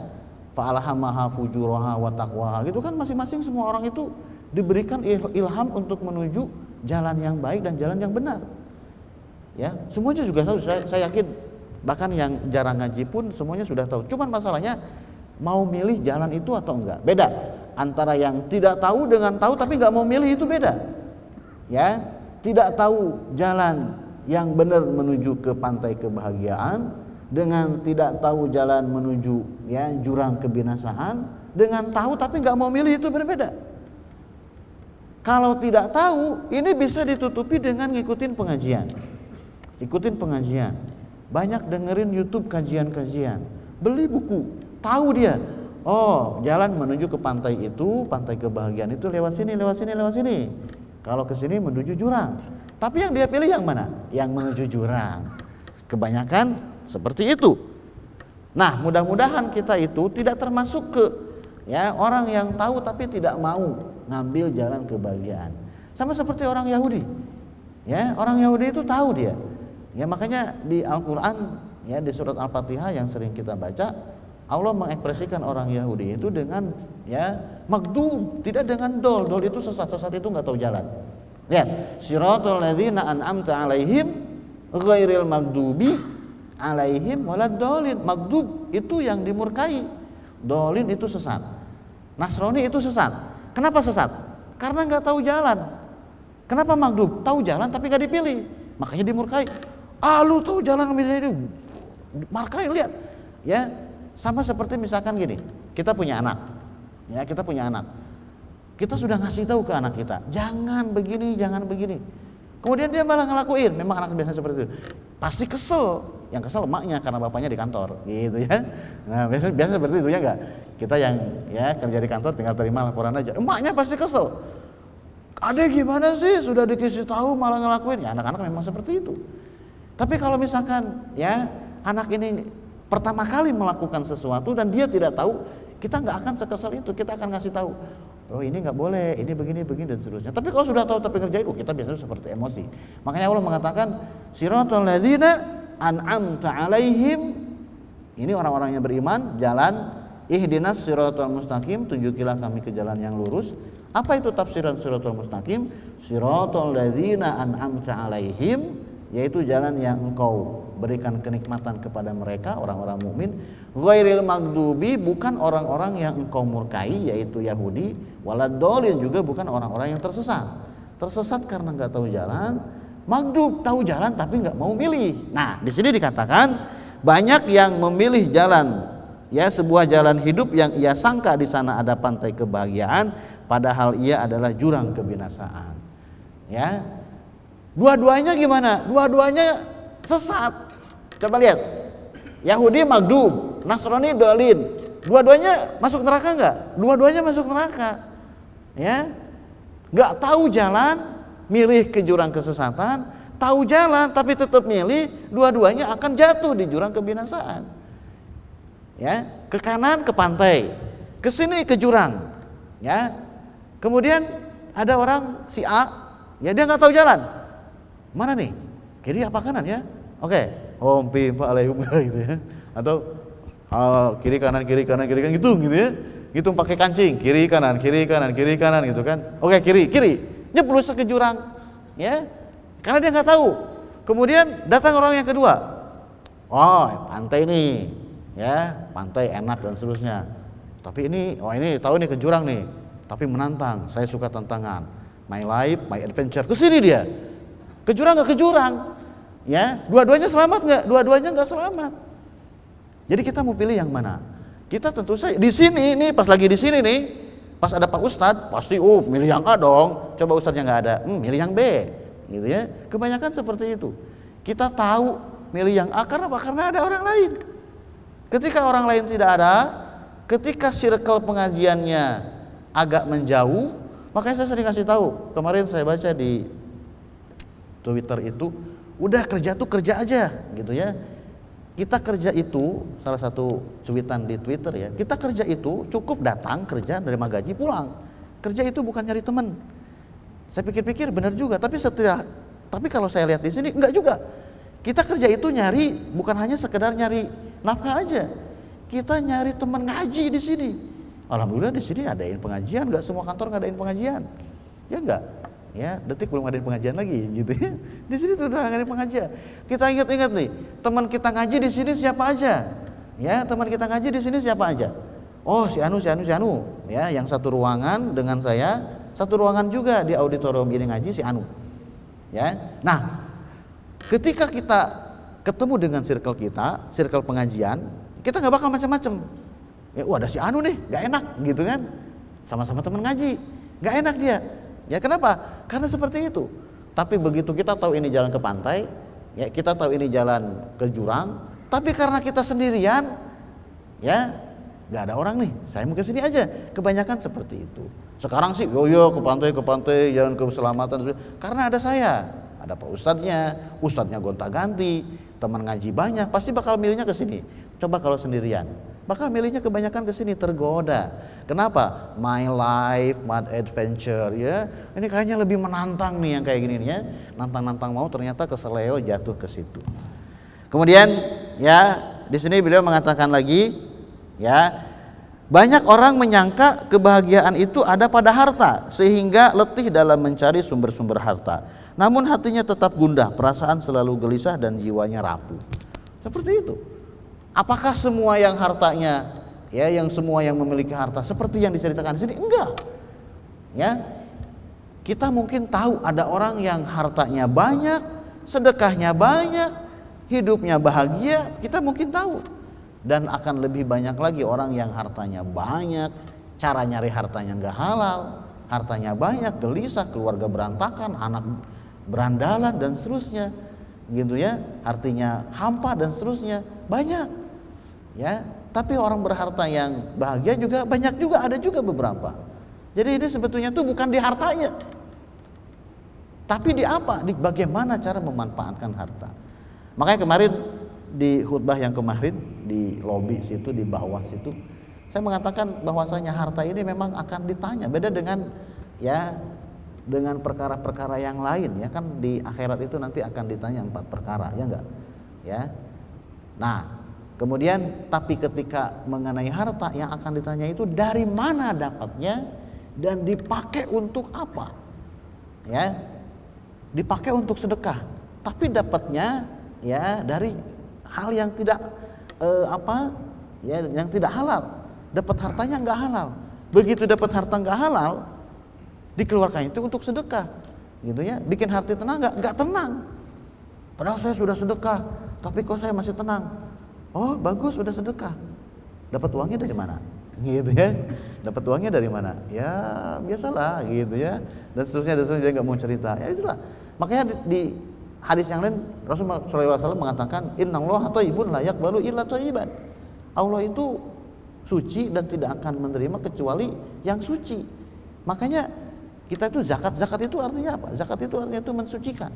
[SPEAKER 1] fa'alhamaha fujuraha wa taqwaha, gitu kan, masing-masing semua orang itu diberikan ilham untuk menuju jalan yang baik dan jalan yang benar. Ya, semuanya juga tahu, saya yakin bahkan yang jarang ngaji pun semuanya sudah tahu. Cuman masalahnya mau milih jalan itu atau enggak. Beda antara yang tidak tahu dengan tahu tapi enggak mau milih, itu beda. Ya, tidak tahu jalan yang benar menuju ke pantai kebahagiaan dengan tidak tahu jalan menuju ya jurang kebinasaan, dengan tahu tapi nggak mau milih, itu berbeda. Kalau tidak tahu ini bisa ditutupi dengan ngikutin pengajian. Ikutin pengajian. Banyak dengerin YouTube kajian-kajian. Beli buku, tahu dia. Oh, jalan menuju ke pantai itu, pantai kebahagiaan itu lewat sini. Kalau ke sini menuju jurang. Tapi yang dia pilih yang mana? Yang menuju jurang. Kebanyakan seperti itu. Nah, mudah-mudahan kita itu tidak termasuk ke ya orang yang tahu tapi tidak mau ngambil jalan kebahagiaan. Sama seperti orang Yahudi. Ya, orang Yahudi itu tahu dia. Ya, makanya di Al-Qur'an ya di surat Al-Fatihah yang sering kita baca, Allah mengekspresikan orang Yahudi itu dengan ya magdub, tidak dengan dol. Dol itu sesat itu nggak tahu jalan. Lihat, siratal ladzina an'amta 'alaihim ghairil maghdubi 'alaihim waladdallin. Maghdub itu yang dimurkai, dolin itu sesat. Nasrani itu sesat. Kenapa sesat? Karena nggak tahu jalan. Kenapa maghdub? Tahu jalan tapi nggak dipilih, makanya dimurkai. Lu tahu jalan milih, markai. Lihat, ya sama seperti misalkan gini, kita punya anak, kita sudah ngasih tahu ke anak kita, jangan begini. Kemudian dia malah ngelakuin. Memang anak biasa seperti itu. Pasti kesel. Yang kesel emaknya karena bapaknya di kantor, gitu ya. Nah, biasa seperti itu ya enggak? Kita yang ya kerja di kantor tinggal terima laporan aja. Emaknya pasti kesel. Adek gimana sih? Sudah dikasih tahu malah ngelakuin. Ya anak-anak memang seperti itu. Tapi kalau misalkan ya anak ini pertama kali melakukan sesuatu dan dia tidak tahu, kita nggak akan sekesal itu. Kita akan ngasih tahu. Oh, ini nggak boleh, ini begini dan seterusnya. Tapi kalau sudah tahu tapi ngerjain, kita biasanya seperti emosi. Makanya Allah mengatakan siratal ladzina an'amta 'alaihim. Ini orang-orang yang beriman, jalan ihdinas siratal mustaqim, tunjukilah kami ke jalan yang lurus. Apa itu tafsiran siratal mustaqim? Siratal ladzina an'amta 'alaihim, yaitu jalan yang engkau berikan kenikmatan kepada mereka, orang-orang mukmin. Ghairil maghdubi, bukan orang-orang yang engkau murkai, yaitu Yahudi. Waladdallin, juga bukan orang-orang yang tersesat. Tersesat karena nggak tahu jalan. Maghdub, tahu jalan tapi nggak mau milih. Nah, di sini dikatakan banyak yang memilih jalan ya sebuah jalan hidup yang ia sangka di sana ada pantai kebahagiaan, padahal ia adalah jurang kebinasaan. Ya, dua-duanya gimana? Dua-duanya sesat. Coba lihat, Yahudi magdub, Nasrani dolin, dua-duanya masuk neraka nggak? Dua-duanya masuk neraka. Ya, nggak tahu jalan, milih ke jurang kesesatan, tahu jalan tapi tetap milih, dua-duanya akan jatuh di jurang kebinasaan. Ya, ke kanan ke pantai, ke sini ke jurang. Ya, kemudian ada orang si A, ya dia nggak tahu jalan, mana nih, kiri apa kanan ya? Oke, Om Pim Pak Alaikum gitu ya, atau kiri kanan gitu ya, gitu pakai kancing, kiri kanan gitu kan? Oke, kiri, nyeplus ke jurang, ya, karena dia nggak tahu. Kemudian datang orang yang kedua, oh pantai nih, ya pantai enak dan seterusnya. Tapi ini tahu nih ke jurang nih, tapi menantang. Saya suka tantangan, my life, my adventure. Ke sini dia, ke jurang nggak ke jurang, ya. Dua-duanya selamat nggak? Dua-duanya nggak selamat. Jadi kita mau pilih yang mana? Kita tentu saja di sini nih, pas lagi di sini nih, pas ada Pak Ustadz, pasti milih yang A dong. Coba Ustadznya nggak ada, milih yang B, gitu ya. Kebanyakan seperti itu. Kita tahu milih yang A karena apa? Karena ada orang lain. Ketika orang lain tidak ada, ketika circle pengajiannya agak menjauh, makanya saya sering kasih tahu. Kemarin saya baca di Twitter itu, udah kerja tuh kerja aja, gitu ya. Kita kerja itu, salah satu cuitan di Twitter ya, kita kerja itu cukup datang kerja, nerima gaji pulang. Kerja itu bukan nyari teman. Saya pikir-pikir benar juga, tapi kalau saya lihat di sini enggak juga. Kita kerja itu nyari bukan hanya sekedar nyari nafkah aja. Kita nyari teman ngaji di sini. Alhamdulillah di sini adain pengajian, enggak semua kantor ngadain pengajian. Ya enggak? Ya, Detik belum ngadain pengajian lagi gitu ya. Di sini tuh udah ngadain pengajian. Kita ingat-ingat nih, teman kita ngaji di sini siapa aja? Ya, teman kita ngaji di sini siapa aja? Oh, si Anu. Ya, yang satu ruangan dengan saya, satu ruangan juga di auditorium ini ngaji si Anu. Ya. Nah, ketika kita ketemu dengan circle pengajian, kita nggak bakal macam-macam. Ya, ada si Anu nih, nggak enak gitu kan? Sama-sama teman ngaji, nggak enak dia. Ya kenapa? Karena seperti itu. Tapi begitu kita tahu ini jalan ke pantai, ya kita tahu ini jalan ke jurang, tapi karena kita sendirian, ya nggak ada orang nih, saya mau ke sini aja. Kebanyakan seperti itu. Sekarang sih, ke pantai, jalan ke keselamatan. Karena ada saya, ada Pak Ustadznya gonta-ganti, teman ngaji banyak, pasti bakal milihnya ke sini. Coba kalau sendirian, bakal milihnya kebanyakan ke sini, tergoda. Kenapa? My life, my adventure, ya. Ini kayaknya lebih menantang nih yang kayak gini nih ya. Nantang-nantang mau, ternyata keseleo jatuh ke situ. Kemudian ya, di sini beliau mengatakan lagi, ya, banyak orang menyangka kebahagiaan itu ada pada harta sehingga letih dalam mencari sumber-sumber harta. Namun hatinya tetap gundah, perasaan selalu gelisah dan jiwanya rapuh. Seperti itu. Apakah semua yang hartanya, ya, semua yang memiliki harta seperti yang diceritakan di sini? Enggak. Ya. Kita mungkin tahu ada orang yang hartanya banyak, sedekahnya banyak, hidupnya bahagia, kita mungkin tahu. Dan akan lebih banyak lagi orang yang hartanya banyak, cara nyari hartanya enggak halal, hartanya banyak, gelisah, keluarga berantakan, anak berandalan dan seterusnya. Gitu ya, artinya hampa dan seterusnya, banyak. Ya, tapi orang berharta yang bahagia juga banyak juga, ada juga beberapa. Jadi ini sebetulnya tuh bukan di hartanya, tapi di apa? Di bagaimana cara memanfaatkan harta. Makanya kemarin di khutbah yang kemarin di lobi situ, di bawah situ, saya mengatakan bahwasanya harta ini memang akan ditanya. Beda dengan dengan perkara-perkara yang lain, ya kan, di akhirat itu nanti akan ditanya 4 perkara, ya enggak? Ya. Nah, kemudian tapi ketika mengenai harta yang akan ditanya itu dari mana dapatnya dan dipakai untuk apa? Ya. Dipakai untuk sedekah, tapi dapatnya ya dari hal yang tidak yang tidak halal. Dapat hartanya enggak halal. Begitu dapat harta enggak halal, dikeluarkan itu untuk sedekah, gitu ya. Bikin hati tenang enggak tenang. Padahal saya sudah sedekah, tapi kok saya masih tenang. Oh bagus, sudah sedekah. Dapat uangnya dari mana? Gitu ya. Dapat uangnya dari mana? Ya biasalah gitu ya. Dan seterusnya dia nggak mau cerita. Ya itulah. Makanya di hadis yang lain Rasulullah SAW mengatakan innallaha thayyibun la yaqbalu illa thayyiban. Allah itu suci dan tidak akan menerima kecuali yang suci. Makanya kita itu zakat itu artinya apa? Zakat itu artinya itu mensucikan.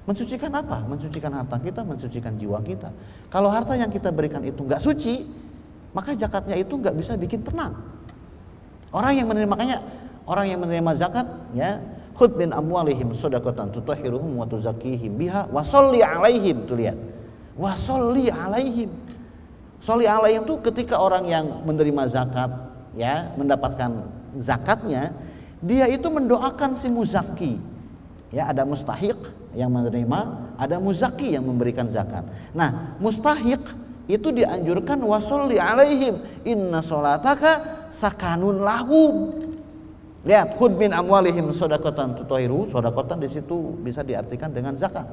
[SPEAKER 1] Mensucikan apa? Mensucikan harta kita, mensucikan jiwa kita. Kalau harta yang kita berikan itu nggak suci, maka zakatnya itu nggak bisa bikin tenang. Orang yang menerima zakat, ya, khudh min amwalihim shadaqatan tutahhiruhum wa tuzakkihim biha wa sholli alaihim. Tuh lihat. Wa sholli alaihim. Sholli alaihim itu ketika orang yang menerima zakat, ya, mendapatkan zakatnya, dia itu mendoakan si muzaki. Ya, ada mustahiq yang menerima, ada muzaki yang memberikan zakat. Nah, mustahiq itu dianjurkan wasolli alaihim inna sholataka sakanun lahum. Lihat, khudh min amwalihim shadaqatan tutahhiru. Shadaqatan di situ bisa diartikan dengan zakat.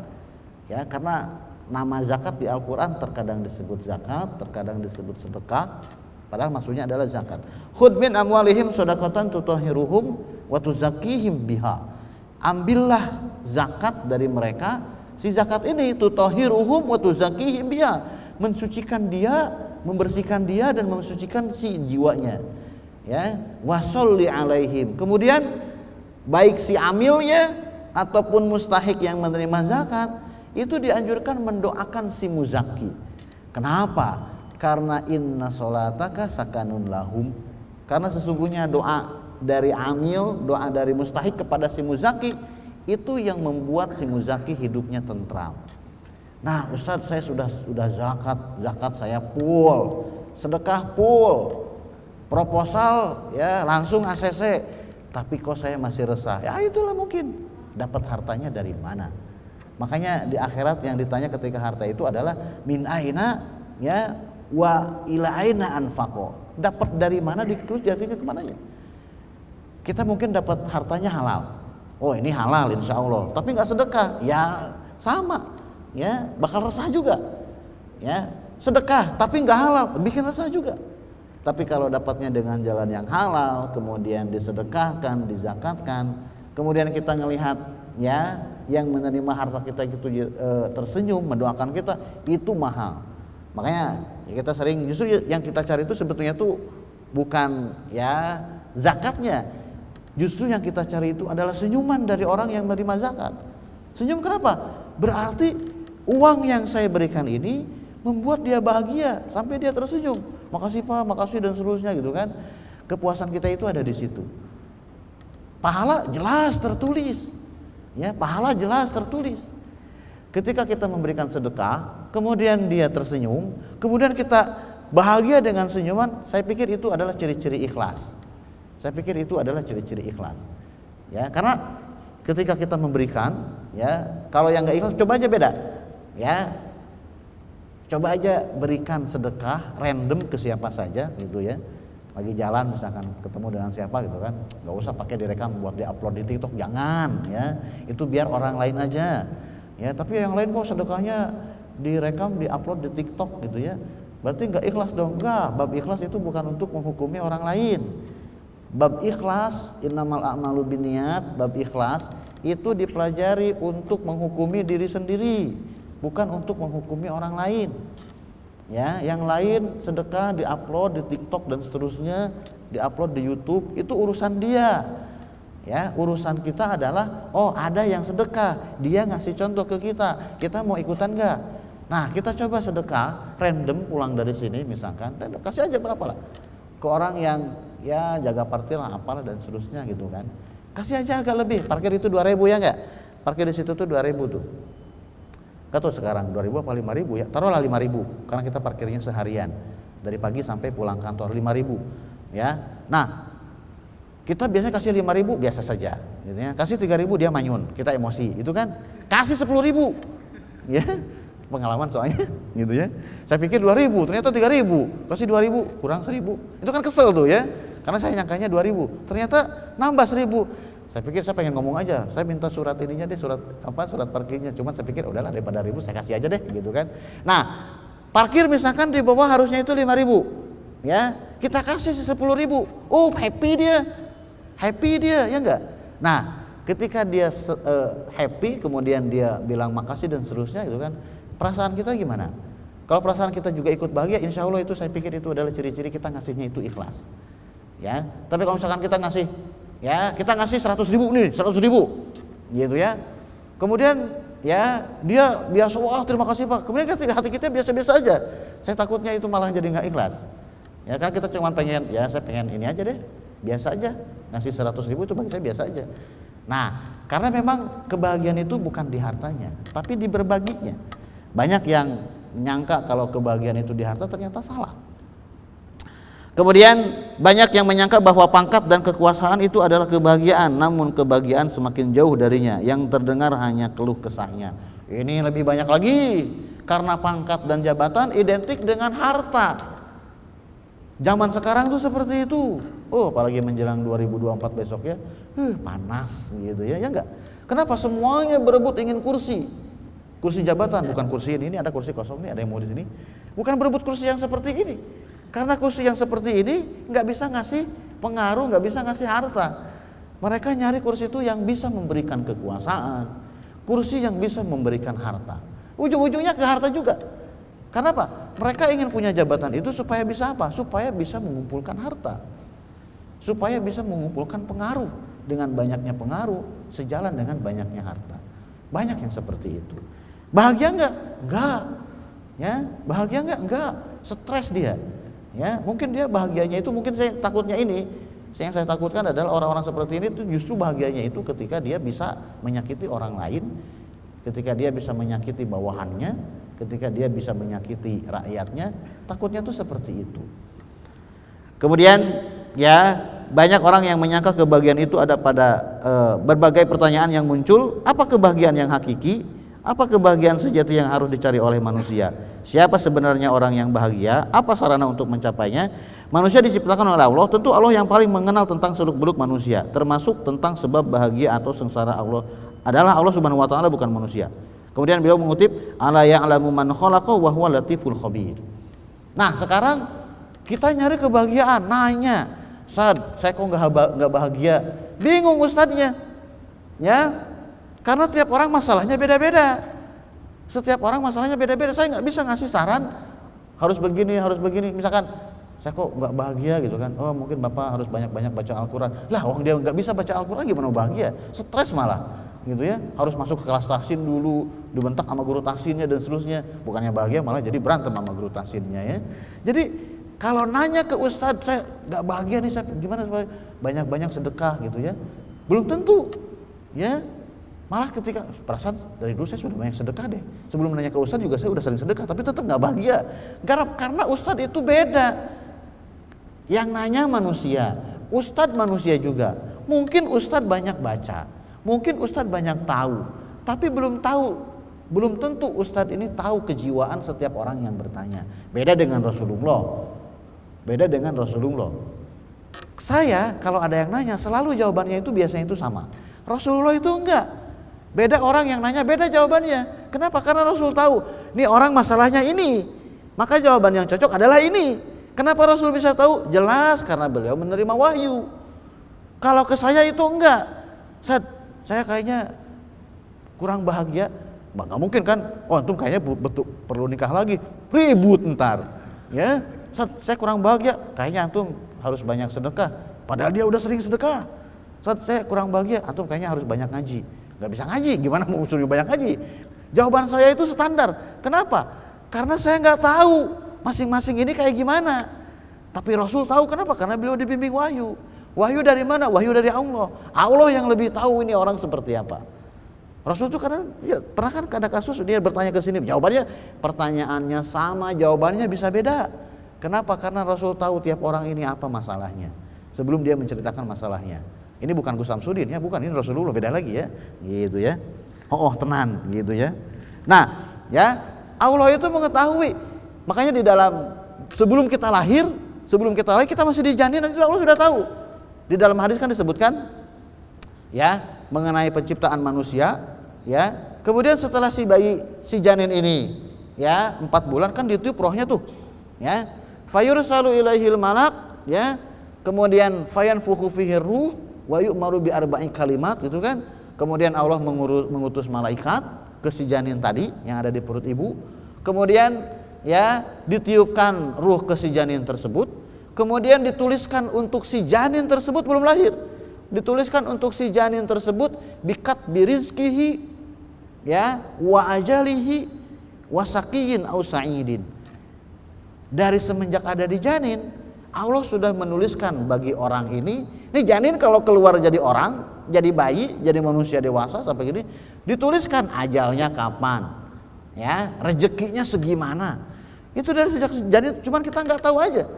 [SPEAKER 1] Ya, karena nama zakat di Al-Qur'an terkadang disebut zakat, terkadang disebut sedekah, padahal maksudnya adalah zakat. Khudh min amwalihim shadaqatan tutahhiruhum wa tuzakkihim biha. Ambillah zakat dari mereka. Si zakat ini tutahhiruhum wa tuzakkihim biha, mensucikan dia, membersihkan dia dan mensucikan si jiwanya. Ya, wasolli alaihim. Kemudian baik si amilnya ataupun mustahik yang menerima zakat itu dianjurkan mendoakan si muzaki. Kenapa? Karena inna sholataka sakanun lahum. Karena sesungguhnya doa dari amil, doa dari mustahik kepada si muzaki itu yang membuat si muzaki hidupnya tentram. Nah, Ustadz, saya sudah zakat saya full, sedekah full, proposal ya langsung ACC, tapi kok saya masih resah. Ya itulah mungkin dapat hartanya dari mana. Makanya di akhirat yang ditanya ketika harta itu adalah min aina ya wa ila aina anfaqo. Dapat dari mana, terus jatuhnya kemananya. Kita mungkin dapat hartanya halal. Oh, ini halal insya Allah, tapi nggak sedekah, ya sama, ya bakal resah juga. Ya, sedekah tapi nggak halal, bikin resah juga. Tapi kalau dapatnya dengan jalan yang halal, kemudian disedekahkan, dizakatkan, kemudian kita ngelihat ya yang menerima harta kita itu tersenyum, mendoakan kita, itu mahal. Makanya ya kita sering, justru yang kita cari itu sebetulnya tuh bukan ya zakatnya. Justru yang kita cari itu adalah senyuman dari orang yang menerima zakat. Senyum kenapa? Berarti uang yang saya berikan ini membuat dia bahagia sampai dia tersenyum. Makasih Pak, makasih dan seterusnya gitu kan. Kepuasan kita itu ada di situ. Pahala jelas tertulis. Ya, pahala jelas tertulis. Ketika kita memberikan sedekah, kemudian dia tersenyum, kemudian kita bahagia dengan senyuman, saya pikir itu adalah ciri-ciri ikhlas. Saya pikir itu adalah ciri-ciri ikhlas. Ya, karena ketika kita memberikan, ya, kalau yang enggak ikhlas coba aja beda. Ya. Coba aja berikan sedekah random ke siapa saja gitu ya. Lagi jalan misalkan ketemu dengan siapa gitu kan. Enggak usah pakai direkam buat di-upload di TikTok, jangan ya. Itu biar orang lain aja. Ya, tapi yang lain kok sedekahnya direkam, di-upload di TikTok gitu ya. Berarti enggak ikhlas dong. Enggak, bab ikhlas itu bukan untuk menghukumi orang lain. Bab ikhlas, innamal a'malu binniyat, bab ikhlas itu dipelajari untuk menghukumi diri sendiri, bukan untuk menghukumi orang lain. Ya, yang lain sedekah diupload di TikTok dan seterusnya, diupload di YouTube, itu urusan dia. Ya, urusan kita adalah oh ada yang sedekah, dia ngasih contoh ke kita mau ikutan nggak? Nah, kita coba sedekah random pulang dari sini misalkan, dan kasih aja berapa lah ke orang yang ya jaga parkir lah apalah dan seterusnya gitu kan. Kasih aja agak lebih, parkir itu 2.000 ya enggak? Parkir di situ tuh 2.000 tuh. Enggak tahu sekarang 2.000 apa 5.000 ya. Taruhlah 5.000 karena kita parkirnya seharian. Dari pagi sampai pulang kantor 5.000 ya. Nah, kita biasanya kasih 5.000 biasa saja gitu ya. Kasih 3.000 dia manyun, kita emosi, itu kan. Kasih 10.000. Ya. Pengalaman soalnya gitu ya. Saya pikir 2.000, ternyata 3.000. Kasih 2.000, kurang 1.000. Itu kan kesel tuh ya. Karena saya nyangkanya 2.000, ternyata nambah 1.000. Saya pikir saya pengen ngomong aja, saya minta surat ininya deh, surat parkirnya. Cuman saya pikir udahlah daripada 1.000 saya kasih aja deh gitu kan. Nah, parkir misalkan di bawah harusnya itu 5.000. ya kita kasih 10.000, oh happy dia, ya enggak? Nah, ketika dia happy, kemudian dia bilang makasih dan seterusnya gitu kan, perasaan kita gimana? Kalau perasaan kita juga ikut bahagia, insya Allah itu saya pikir itu adalah ciri-ciri kita ngasihnya itu ikhlas. Ya, tapi kalau misalkan kita ngasih, ya kita ngasih 100.000 nih, 100.000, gitu ya. Kemudian ya dia biasa, wah terima kasih Pak. Kemudian hati kita biasa-biasa aja. Saya takutnya itu malah jadi nggak ikhlas. Ya kan kita cuma pengen, ya saya pengen ini aja deh, biasa aja. Ngasih 100.000 itu bagi saya biasa aja. Nah, karena memang kebahagiaan itu bukan di hartanya, tapi di berbaginya. Banyak yang menyangka kalau kebahagiaan itu di harta, ternyata salah. Kemudian banyak yang menyangka bahwa pangkat dan kekuasaan itu adalah kebahagiaan, namun kebahagiaan semakin jauh darinya, yang terdengar hanya keluh kesahnya. Ini lebih banyak lagi, karena pangkat dan jabatan identik dengan harta. Zaman sekarang tuh seperti itu. Oh, apalagi menjelang 2024 besok ya, panas gitu ya, ya enggak? Kenapa semuanya berebut ingin kursi jabatan, bukan kursi ini ada kursi kosong nih, ada yang mau di sini. Bukan berebut kursi yang seperti ini. Karena kursi yang seperti ini nggak bisa ngasih pengaruh, nggak bisa ngasih harta. Mereka nyari kursi itu yang bisa memberikan kekuasaan, kursi yang bisa memberikan harta. Ujung-ujungnya ke harta juga. Kenapa? Mereka ingin punya jabatan itu supaya bisa apa? Supaya bisa mengumpulkan harta, supaya bisa mengumpulkan pengaruh. Dengan banyaknya pengaruh, sejalan dengan banyaknya harta. Banyak yang seperti itu. Bahagia enggak? Enggak. Ya, bahagia enggak? Enggak. Stres dia. Ya, mungkin dia bahagianya itu, mungkin saya takutnya ini, yang saya takutkan adalah orang-orang seperti ini itu justru bahagianya itu ketika dia bisa menyakiti orang lain, ketika dia bisa menyakiti bawahannya, ketika dia bisa menyakiti rakyatnya, takutnya tuh seperti itu. Kemudian ya banyak orang yang menyangka kebahagiaan itu ada pada berbagai pertanyaan yang muncul. Apa kebahagiaan yang hakiki? Apa kebahagiaan sejati yang harus dicari oleh manusia? Siapa sebenarnya orang yang bahagia? Apa sarana untuk mencapainya? Manusia diciptakan oleh Allah. Tentu Allah yang paling mengenal tentang seluk-beluk manusia, termasuk tentang sebab bahagia atau sengsara. Allah adalah Allah Subhanahu wa taala, bukan manusia. Kemudian beliau mengutip, ala ya'lamu man khalaqa wa huwa latiful khabir. Nah, sekarang kita nyari kebahagiaan, nanya, Ustaz, saya kok nggak bahagia? Bingung ustadznya, ya, karena tiap orang masalahnya beda-beda. Setiap orang masalahnya beda-beda. Saya nggak bisa ngasih saran harus begini, harus begini. Misalkan saya kok nggak bahagia gitu kan? Oh mungkin bapak harus banyak-banyak baca Al-Quran. Lah, orang dia nggak bisa baca Al-Quran gimana bahagia? Stres malah, gitu ya. Harus masuk ke kelas tahsin dulu, dibentak sama guru tahsinnya dan seterusnya. Bukannya bahagia, malah jadi berantem sama guru tahsinnya ya. Jadi kalau nanya ke ustadz, saya nggak bahagia nih, saya gimana supaya banyak-banyak sedekah gitu ya, belum tentu ya. Malah ketika perasaan dari dulu saya sudah banyak sedekah deh, sebelum nanya ke ustadz juga saya udah sering sedekah, tapi tetap nggak bahagia. Karena ustadz itu beda. Yang nanya manusia, ustadz manusia juga. Mungkin ustadz banyak baca, mungkin ustadz banyak tahu, tapi belum tentu ustadz ini tahu kejiwaan setiap orang yang bertanya. Beda dengan Rasulullah. Saya kalau ada yang nanya selalu jawabannya itu biasanya itu sama. Rasulullah itu enggak. Beda orang yang nanya, beda jawabannya. Kenapa? Karena Rasul tahu, nih orang masalahnya ini, maka jawaban yang cocok adalah ini. Kenapa Rasul bisa tahu? Jelas karena beliau menerima wahyu. Kalau ke saya itu enggak. Saya kayaknya kurang bahagia. Nggak mungkin kan? Oh antum kayaknya betul perlu nikah lagi, ribut ntar. Ya, saya kurang bahagia. Kayaknya antum harus banyak sedekah. Padahal dia udah sering sedekah. Saya kurang bahagia. Antum kayaknya harus banyak ngaji. Nggak bisa ngaji, gimana mau usulnya banyak ngaji? Jawaban saya itu standar. Kenapa? Karena saya nggak tahu masing-masing ini kayak gimana. Tapi Rasul tahu. Kenapa? Karena beliau dibimbing wahyu. Wahyu dari mana? Wahyu dari Allah. Allah yang lebih tahu ini orang seperti apa. Rasul itu karena ya, pernah kan ada kasus dia bertanya ke sini, jawabannya pertanyaannya sama, jawabannya bisa beda. Kenapa? Karena Rasul tahu tiap orang ini apa masalahnya sebelum dia menceritakan masalahnya. Ini bukan Gus Samsudin ya, bukan, ini Rasulullah, beda lagi ya, gitu ya. Oh tenan, gitu ya. Nah, ya Allah itu mengetahui, makanya di dalam sebelum kita lahir kita masih di janin, itu Allah sudah tahu. Di dalam hadis kan disebutkan, ya mengenai penciptaan manusia, ya. Kemudian setelah si janin ini, ya 4 bulan kan ditiup rohnya tuh, ya. fayursalu ilaihil malak, ya, kemudian fayanfukhu fihi ruh wa yu'maru bi arba'i kalimat, gitu kan. Kemudian Allah mengutus malaikat ke si janin tadi yang ada di perut ibu. Kemudian ya ditiupkan ruh ke si janin tersebut. Kemudian dituliskan untuk si janin tersebut belum lahir. Dituliskan untuk si janin tersebut bikat birizkihi, ya, wa ajalihi wa saqiyin au sa'idin. Dari semenjak ada di janin, Allah sudah menuliskan bagi orang ini janin kalau keluar jadi orang, jadi bayi, jadi manusia dewasa sampai gini, dituliskan ajalnya kapan, ya, rezekinya segimana. Itu dari sejak janin, cuman kita nggak tahu aja.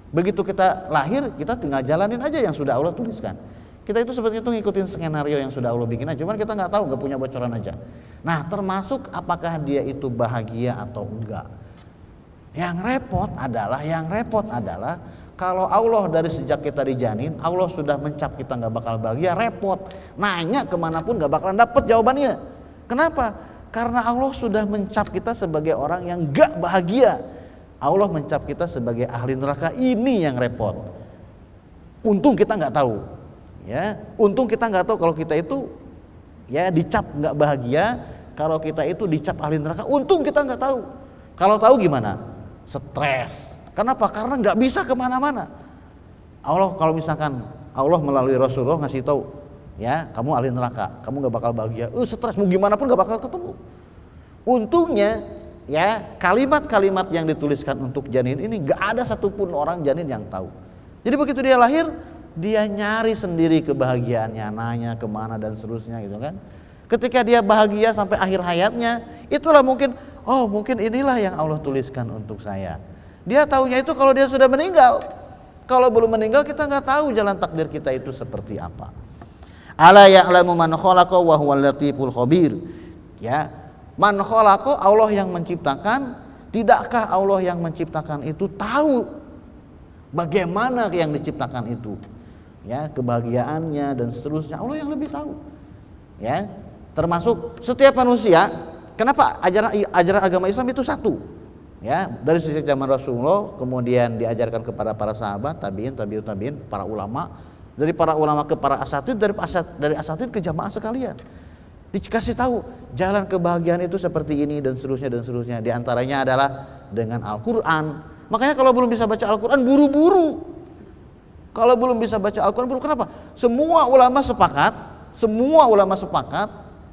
[SPEAKER 1] Begitu kita lahir, kita tinggal jalanin aja yang sudah Allah tuliskan. Kita itu seperti itu ngikutin skenario yang sudah Allah bikin aja, cuman kita nggak tahu, nggak punya bocoran aja. Nah, termasuk apakah dia itu bahagia atau enggak. Yang repot adalah kalau Allah dari sejak kita dijanin, Allah sudah mencap kita nggak bakal bahagia, repot. Nanya kemanapun nggak bakalan dapet jawabannya. Kenapa? Karena Allah sudah mencap kita sebagai orang yang nggak bahagia. Allah mencap kita sebagai ahli neraka, ini yang repot. Untung kita nggak tahu, ya. Untung kita nggak tahu kalau kita itu, ya, dicap nggak bahagia. Kalau kita itu dicap ahli neraka, untung kita nggak tahu. Kalau tahu gimana? Stres. Kenapa? Karena nggak bisa kemana-mana. Allah kalau misalkan Allah melalui Rasulullah ngasih tahu, ya, kamu ahli neraka, kamu nggak bakal bahagia. Stres, mau gimana pun nggak bakal ketemu. Untungnya, ya, kalimat-kalimat yang dituliskan untuk janin ini nggak ada satupun orang janin yang tahu. Jadi begitu dia lahir, dia nyari sendiri kebahagiaannya, nanya kemana dan seterusnya, gitu kan. Ketika dia bahagia sampai akhir hayatnya, itulah mungkin inilah yang Allah tuliskan untuk saya. Dia taunya itu kalau dia sudah meninggal. Kalau belum meninggal kita nggak tahu jalan takdir kita itu seperti apa. Ala ya'lamu man khalaqa wa huwal latiful khabir. Ya, man khalaqa, Allah yang menciptakan. Tidakkah Allah yang menciptakan itu tahu bagaimana yang diciptakan itu? Ya, kebahagiaannya dan seterusnya Allah yang lebih tahu. Ya, termasuk setiap manusia. Kenapa ajaran agama Islam itu satu? Ya, dari sejak zaman Rasulullah, kemudian diajarkan kepada para sahabat, tabi'in, para ulama, dari para ulama ke para asatid, dari asatid ke jamaah sekalian. Dikasih tahu jalan kebahagiaan itu seperti ini dan seterusnya. Di antaranya adalah dengan Al-Qur'an. Makanya kalau belum bisa baca Al-Qur'an buru-buru. Kalau belum bisa baca Al-Qur'an buru, kenapa? Semua ulama sepakat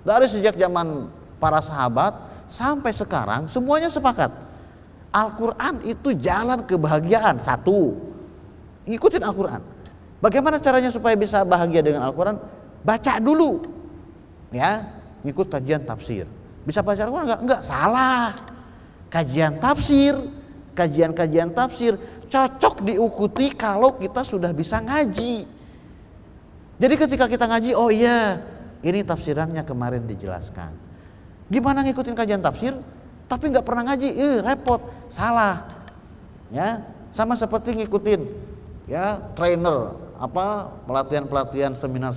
[SPEAKER 1] dari sejak zaman para sahabat sampai sekarang semuanya sepakat. Al-Quran itu jalan kebahagiaan. Satu, ngikutin Al-Quran. Bagaimana caranya supaya bisa bahagia dengan Al-Quran? Baca dulu, ya, ngikut kajian tafsir. Bisa baca Al-Quran? Enggak, salah. Kajian tafsir cocok diikuti kalau kita sudah bisa ngaji. Jadi ketika kita ngaji, oh iya, ini tafsirannya kemarin dijelaskan. Gimana ngikutin kajian tafsir tapi nggak pernah ngaji? Repot, salah. Ya, sama seperti ngikutin, ya, trainer, pelatihan seminar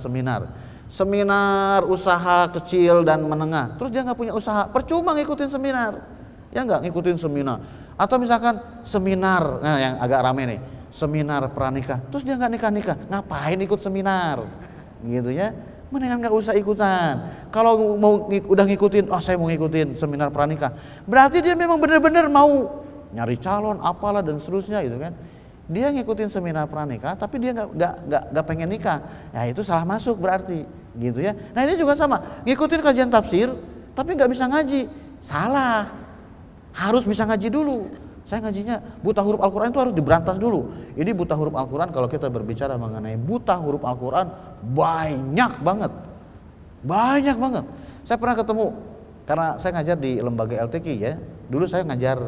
[SPEAKER 1] usaha kecil dan menengah. Terus dia nggak punya usaha, percuma ngikutin seminar. Ya nggak ngikutin seminar. Atau misalkan seminar, nah yang agak rame nih, seminar pranikah. Terus dia nggak nikah, ngapain ikut seminar? Gitu ya. Mendingan nggak usah ikutan. Kalau udah ngikutin, saya mau ngikutin seminar pranikah, berarti dia memang benar-benar mau nyari calon apalah dan seterusnya, gitu kan. Dia ngikutin seminar pranikah tapi dia nggak pengen nikah, ya itu salah masuk berarti, gitu ya. Nah ini juga sama, ngikutin kajian tafsir tapi nggak bisa ngaji, salah. Harus bisa ngaji dulu. Saya ngajinya buta huruf Al-Quran itu harus diberantas dulu. Ini buta huruf Al-Quran, kalau kita berbicara mengenai buta huruf Al-Quran banyak banget. Saya pernah ketemu, karena saya ngajar di lembaga LTQ, ya. Dulu saya ngajar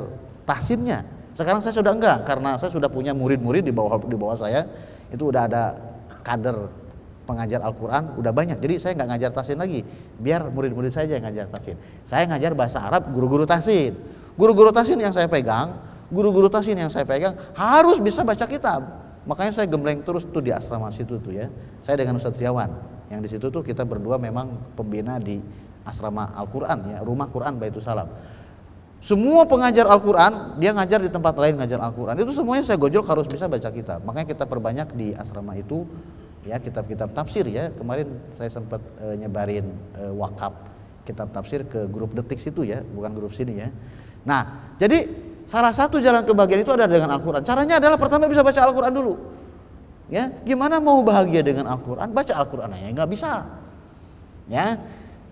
[SPEAKER 1] tahsinnya. Sekarang saya sudah enggak, karena saya sudah punya murid-murid di bawah saya. Itu udah ada kader pengajar Al-Quran, udah banyak. Jadi saya nggak ngajar tahsin lagi, biar murid-murid saya yang ngajar tahsin. Saya ngajar bahasa Arab, guru-guru tahsin. Guru-guru tahsin yang saya pegang harus bisa baca kitab. Makanya saya gembleng terus tuh di asrama situ tuh, ya. Saya dengan Ustadz Siawan, yang di situ tuh kita berdua memang pembina di asrama Al-Quran, ya, Rumah Quran Baitus Salam. Semua pengajar Al-Quran, dia ngajar di tempat lain ngajar Al-Quran, itu semuanya saya gojol harus bisa baca kitab. Makanya kita perbanyak di asrama itu ya kitab-kitab tafsir ya. Kemarin saya sempat nyebarin wakaf kitab tafsir ke grup Detik situ ya, bukan grup sini ya. Nah, jadi salah satu jalan kebahagiaan itu ada dengan Al-Quran. Caranya adalah pertama bisa baca Al-Quran dulu. Ya, gimana mau bahagia dengan Al-Quran? Baca Al-Quran aja nggak bisa. Ya,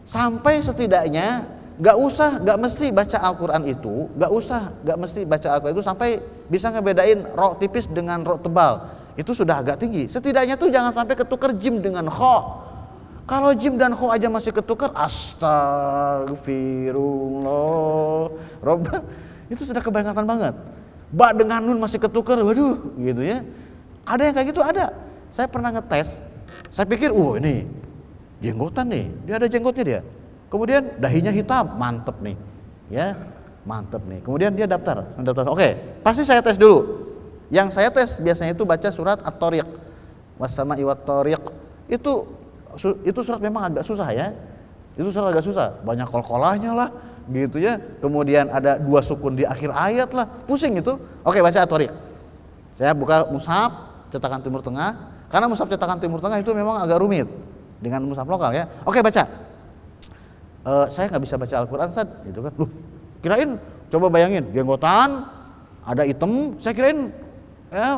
[SPEAKER 1] sampai setidaknya nggak mesti baca Al-Quran itu, nggak mesti baca Al-Quran itu sampai bisa ngebedain ro tipis dengan ro tebal. Itu sudah agak tinggi. Setidaknya tuh jangan sampai ketukar jim dengan kho. Kalau jim dan kho aja masih ketukar, astagfirullah, Rob, itu sudah kebanyakan banget. Ba dengan nun masih ketukar, waduh, gitu ya. Ada yang kayak gitu ada. Saya pernah ngetes. Saya pikir, ini jenggotan nih, dia ada jenggotnya dia. Kemudian dahinya hitam, mantep nih, ya, mantep nih. Kemudian dia daftar. Oke, pasti saya tes dulu. Yang saya tes biasanya itu baca surat At-Tariq, was-sama'i wat-tariq. Itu surat memang agak susah ya. Itu surat agak susah, banyak kol-kolahnya lah, gitu ya. Kemudian ada 2 sukun di akhir ayat lah, pusing itu. Oke, baca At-Tariq. Saya buka mushaf cetakan Timur Tengah, karena mushaf cetakan Timur Tengah itu memang agak rumit dengan mushaf lokal ya. Oke, baca. Saya nggak bisa baca Al-Quran Ustaz, gitu kan. Kirain, coba bayangin, jenggotan, ada item, saya kirain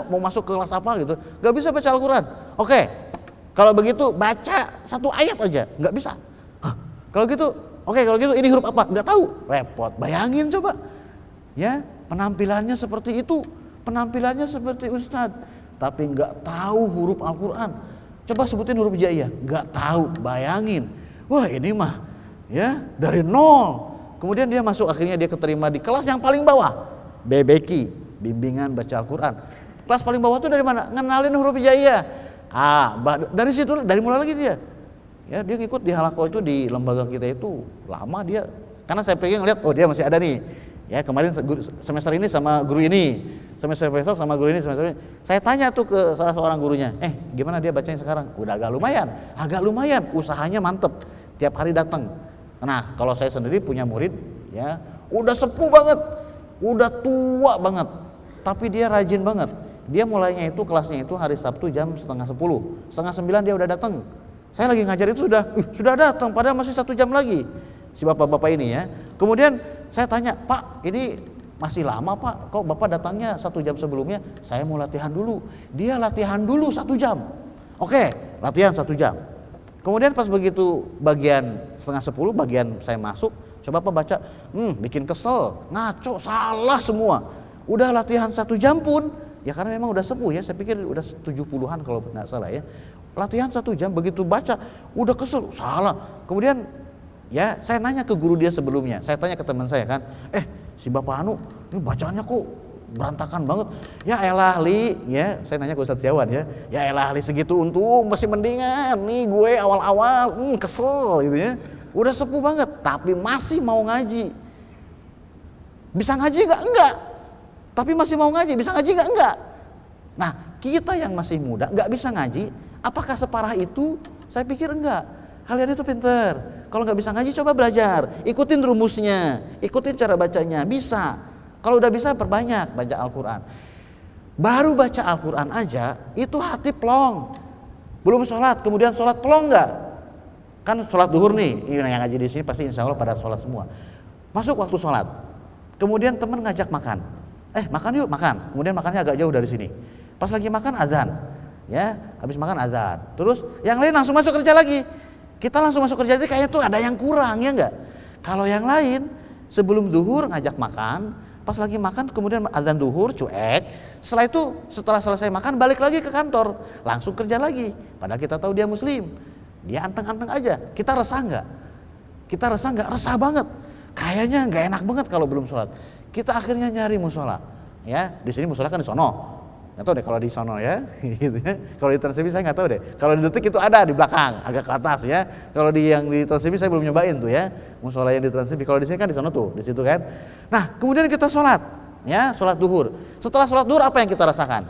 [SPEAKER 1] mau masuk ke kelas apa gitu, nggak bisa baca Al-Quran. Oke, kalau begitu baca 1 ayat aja, nggak bisa. Kalau gitu, kalau gitu ini huruf apa? Nggak tahu, repot. Bayangin coba, ya penampilannya seperti itu, penampilannya seperti Ustadz, tapi nggak tahu huruf Al-Quran. Coba sebutin huruf hijaiyah, nggak tahu. Bayangin, wah ini mah ya dari nol. Kemudian dia masuk, akhirnya dia keterima di kelas yang paling bawah, BBQ, bimbingan baca Al-Quran. Kelas paling bawah itu dari mana? Ngenalin huruf hijaiyah. Dari situ, dari mulai lagi dia. Ya, dia ngikut di halakoh itu di lembaga kita itu lama dia. Karena saya pengen ngeliat, dia masih ada nih. Ya, kemarin semester ini sama guru ini, semester besok sama guru ini, semester ini. Saya tanya tuh ke salah seorang gurunya, gimana dia bacanya sekarang? Udah agak lumayan, usahanya mantep, tiap hari datang. Nah, kalau saya sendiri punya murid, ya udah sepuh banget, udah tua banget, tapi dia rajin banget. Dia mulainya itu kelasnya itu hari Sabtu jam 8:30, 8:30 dia udah datang. Saya lagi ngajar itu sudah datang, padahal masih 1 jam lagi. Si bapak-bapak ini ya. Kemudian saya tanya, Pak, ini masih lama Pak? Kok Bapak datangnya 1 jam sebelumnya? Saya mau latihan dulu. Dia latihan dulu 1 jam. Oke, latihan 1 jam. Kemudian pas begitu bagian 9:30, bagian saya masuk, coba Pak baca, bikin kesel, ngaco, salah semua. Udah latihan 1 jam pun, ya karena memang udah sepuh ya, saya pikir udah 70-an kalau nggak salah ya. Latihan 1 jam, begitu baca, udah kesel, salah. Kemudian ya saya nanya ke guru dia sebelumnya, saya tanya ke teman saya kan, si Bapak Anu, ini bacaannya kok berantakan banget. Ya elah Li, ya saya nanya ke Ustadz Siawan ya elah Li segitu untung masih mendingan nih gue awal-awal kesel gitu ya. Udah sepuh banget tapi masih mau ngaji. Bisa ngaji enggak, tapi masih mau ngaji. Bisa ngaji enggak. Nah, kita yang masih muda nggak bisa ngaji, apakah separah itu? Saya pikir enggak. Kalian itu pinter, kalau nggak bisa ngaji coba belajar, ikutin rumusnya, ikutin cara bacanya, bisa. Kalau udah bisa perbanyak baca Al-Quran. Baru baca Al-Quran aja itu hati plong. Belum sholat, kemudian sholat plong nggak? Kan sholat duhur nih, yang ngaji di sini pasti insya Allah pada sholat semua. Masuk waktu sholat, kemudian teman ngajak makan. Makan yuk, makan. Kemudian makannya agak jauh dari sini. Pas lagi makan azan, ya habis makan azan. Terus yang lain langsung masuk kerja lagi. Kita langsung masuk kerja, jadi kayaknya tuh ada yang kurang ya nggak? Kalau yang lain sebelum duhur ngajak makan. Pas lagi makan kemudian azan duhur cuek. Setelah itu setelah selesai makan balik lagi ke kantor, langsung kerja lagi. Padahal kita tahu dia muslim, dia anteng-anteng aja. Kita resah nggak? Kita resah nggak? Resah banget. Kayaknya nggak enak banget kalau belum sholat. Kita akhirnya nyari musola. Ya di sini musola kan di sono. Nggak tahu deh kalau di sono ya. Gitu ya. Kalau di Trans TV saya nggak tahu deh. Kalau di Detik itu ada di belakang, agak ke atas ya. Kalau di yang di Trans TV saya belum nyobain tuh ya. Musola yang di Trans TV. Kalau di sini kan di sono tuh, di situ kan. Nah, kemudian kita sholat, ya sholat duhur. Setelah sholat duhur apa yang kita rasakan?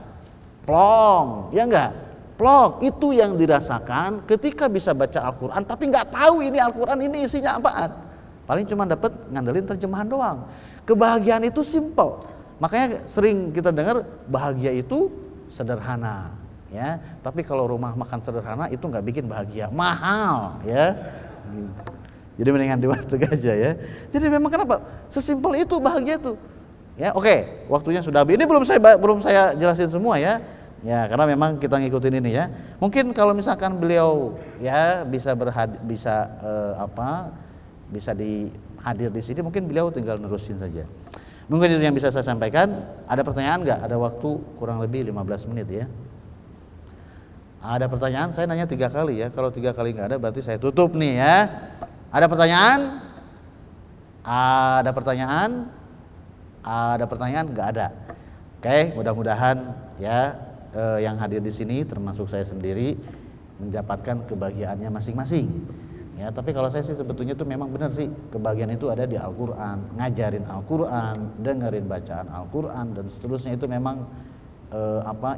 [SPEAKER 1] Plong, ya enggak? Plong, itu yang dirasakan ketika bisa baca Al-Quran, tapi nggak tahu ini Al-Quran ini isinya apaan. Paling cuma dapat ngandelin terjemahan doang. Kebahagiaan itu simple. Makanya sering kita dengar bahagia itu sederhana, ya. Tapi kalau rumah makan sederhana itu nggak bikin bahagia, mahal, ya. Jadi mendingan di warteg aja ya. Jadi memang kenapa? Sesimpel itu bahagia itu. Ya, oke, waktunya sudah habis. Ini belum saya jelasin semua ya. Ya, karena memang kita ngikutin ini ya. Mungkin kalau misalkan beliau ya bisa hadir di sini, mungkin beliau tinggal nerusin saja. Mungkin itu yang bisa saya sampaikan. Ada pertanyaan nggak? Ada waktu kurang lebih 15 menit ya. Ada pertanyaan? Saya nanya 3 kali ya. Kalau 3 kali nggak ada berarti saya tutup nih ya. Ada pertanyaan? Ada pertanyaan? Ada pertanyaan? Nggak ada. Oke, mudah-mudahan ya yang hadir di sini termasuk saya sendiri mendapatkan kebahagiaannya masing-masing. Ya, tapi kalau saya sih sebetulnya itu memang benar sih, kebahagiaan itu ada di Al-Qur'an, ngajarin Al-Qur'an, dengerin bacaan Al-Qur'an dan seterusnya itu memang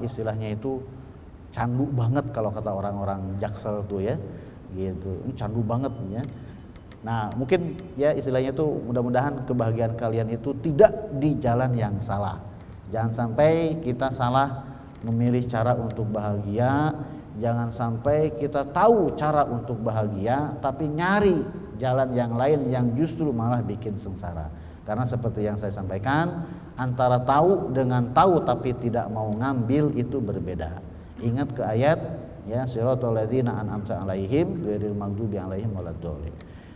[SPEAKER 1] istilahnya itu candu banget kalau kata orang-orang Jaksel tuh ya. Gitu. Candu banget ya. Nah, mungkin ya istilahnya itu mudah-mudahan kebahagiaan kalian itu tidak di jalan yang salah. Jangan sampai kita salah memilih cara untuk bahagia, jangan sampai kita tahu cara untuk bahagia tapi nyari jalan yang lain yang justru malah bikin sengsara. Karena seperti yang saya sampaikan, antara tahu dengan tahu tapi tidak mau ngambil itu berbeda. Ingat ke ayat ya, siratal ladzina an'amta 'alaihim ghairil maghdubi 'alaihim waladdallin.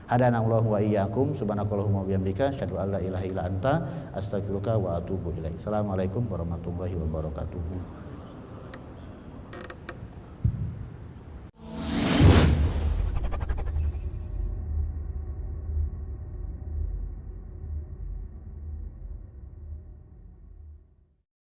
[SPEAKER 1] Hadanallahu wa iyyakum, subhanakallahumma wa bihamdika, asyhadu an la ilaha illa anta, astaghfiruka wa atubu ilaik. Assalamualaikum warahmatullahi wabarakatuh.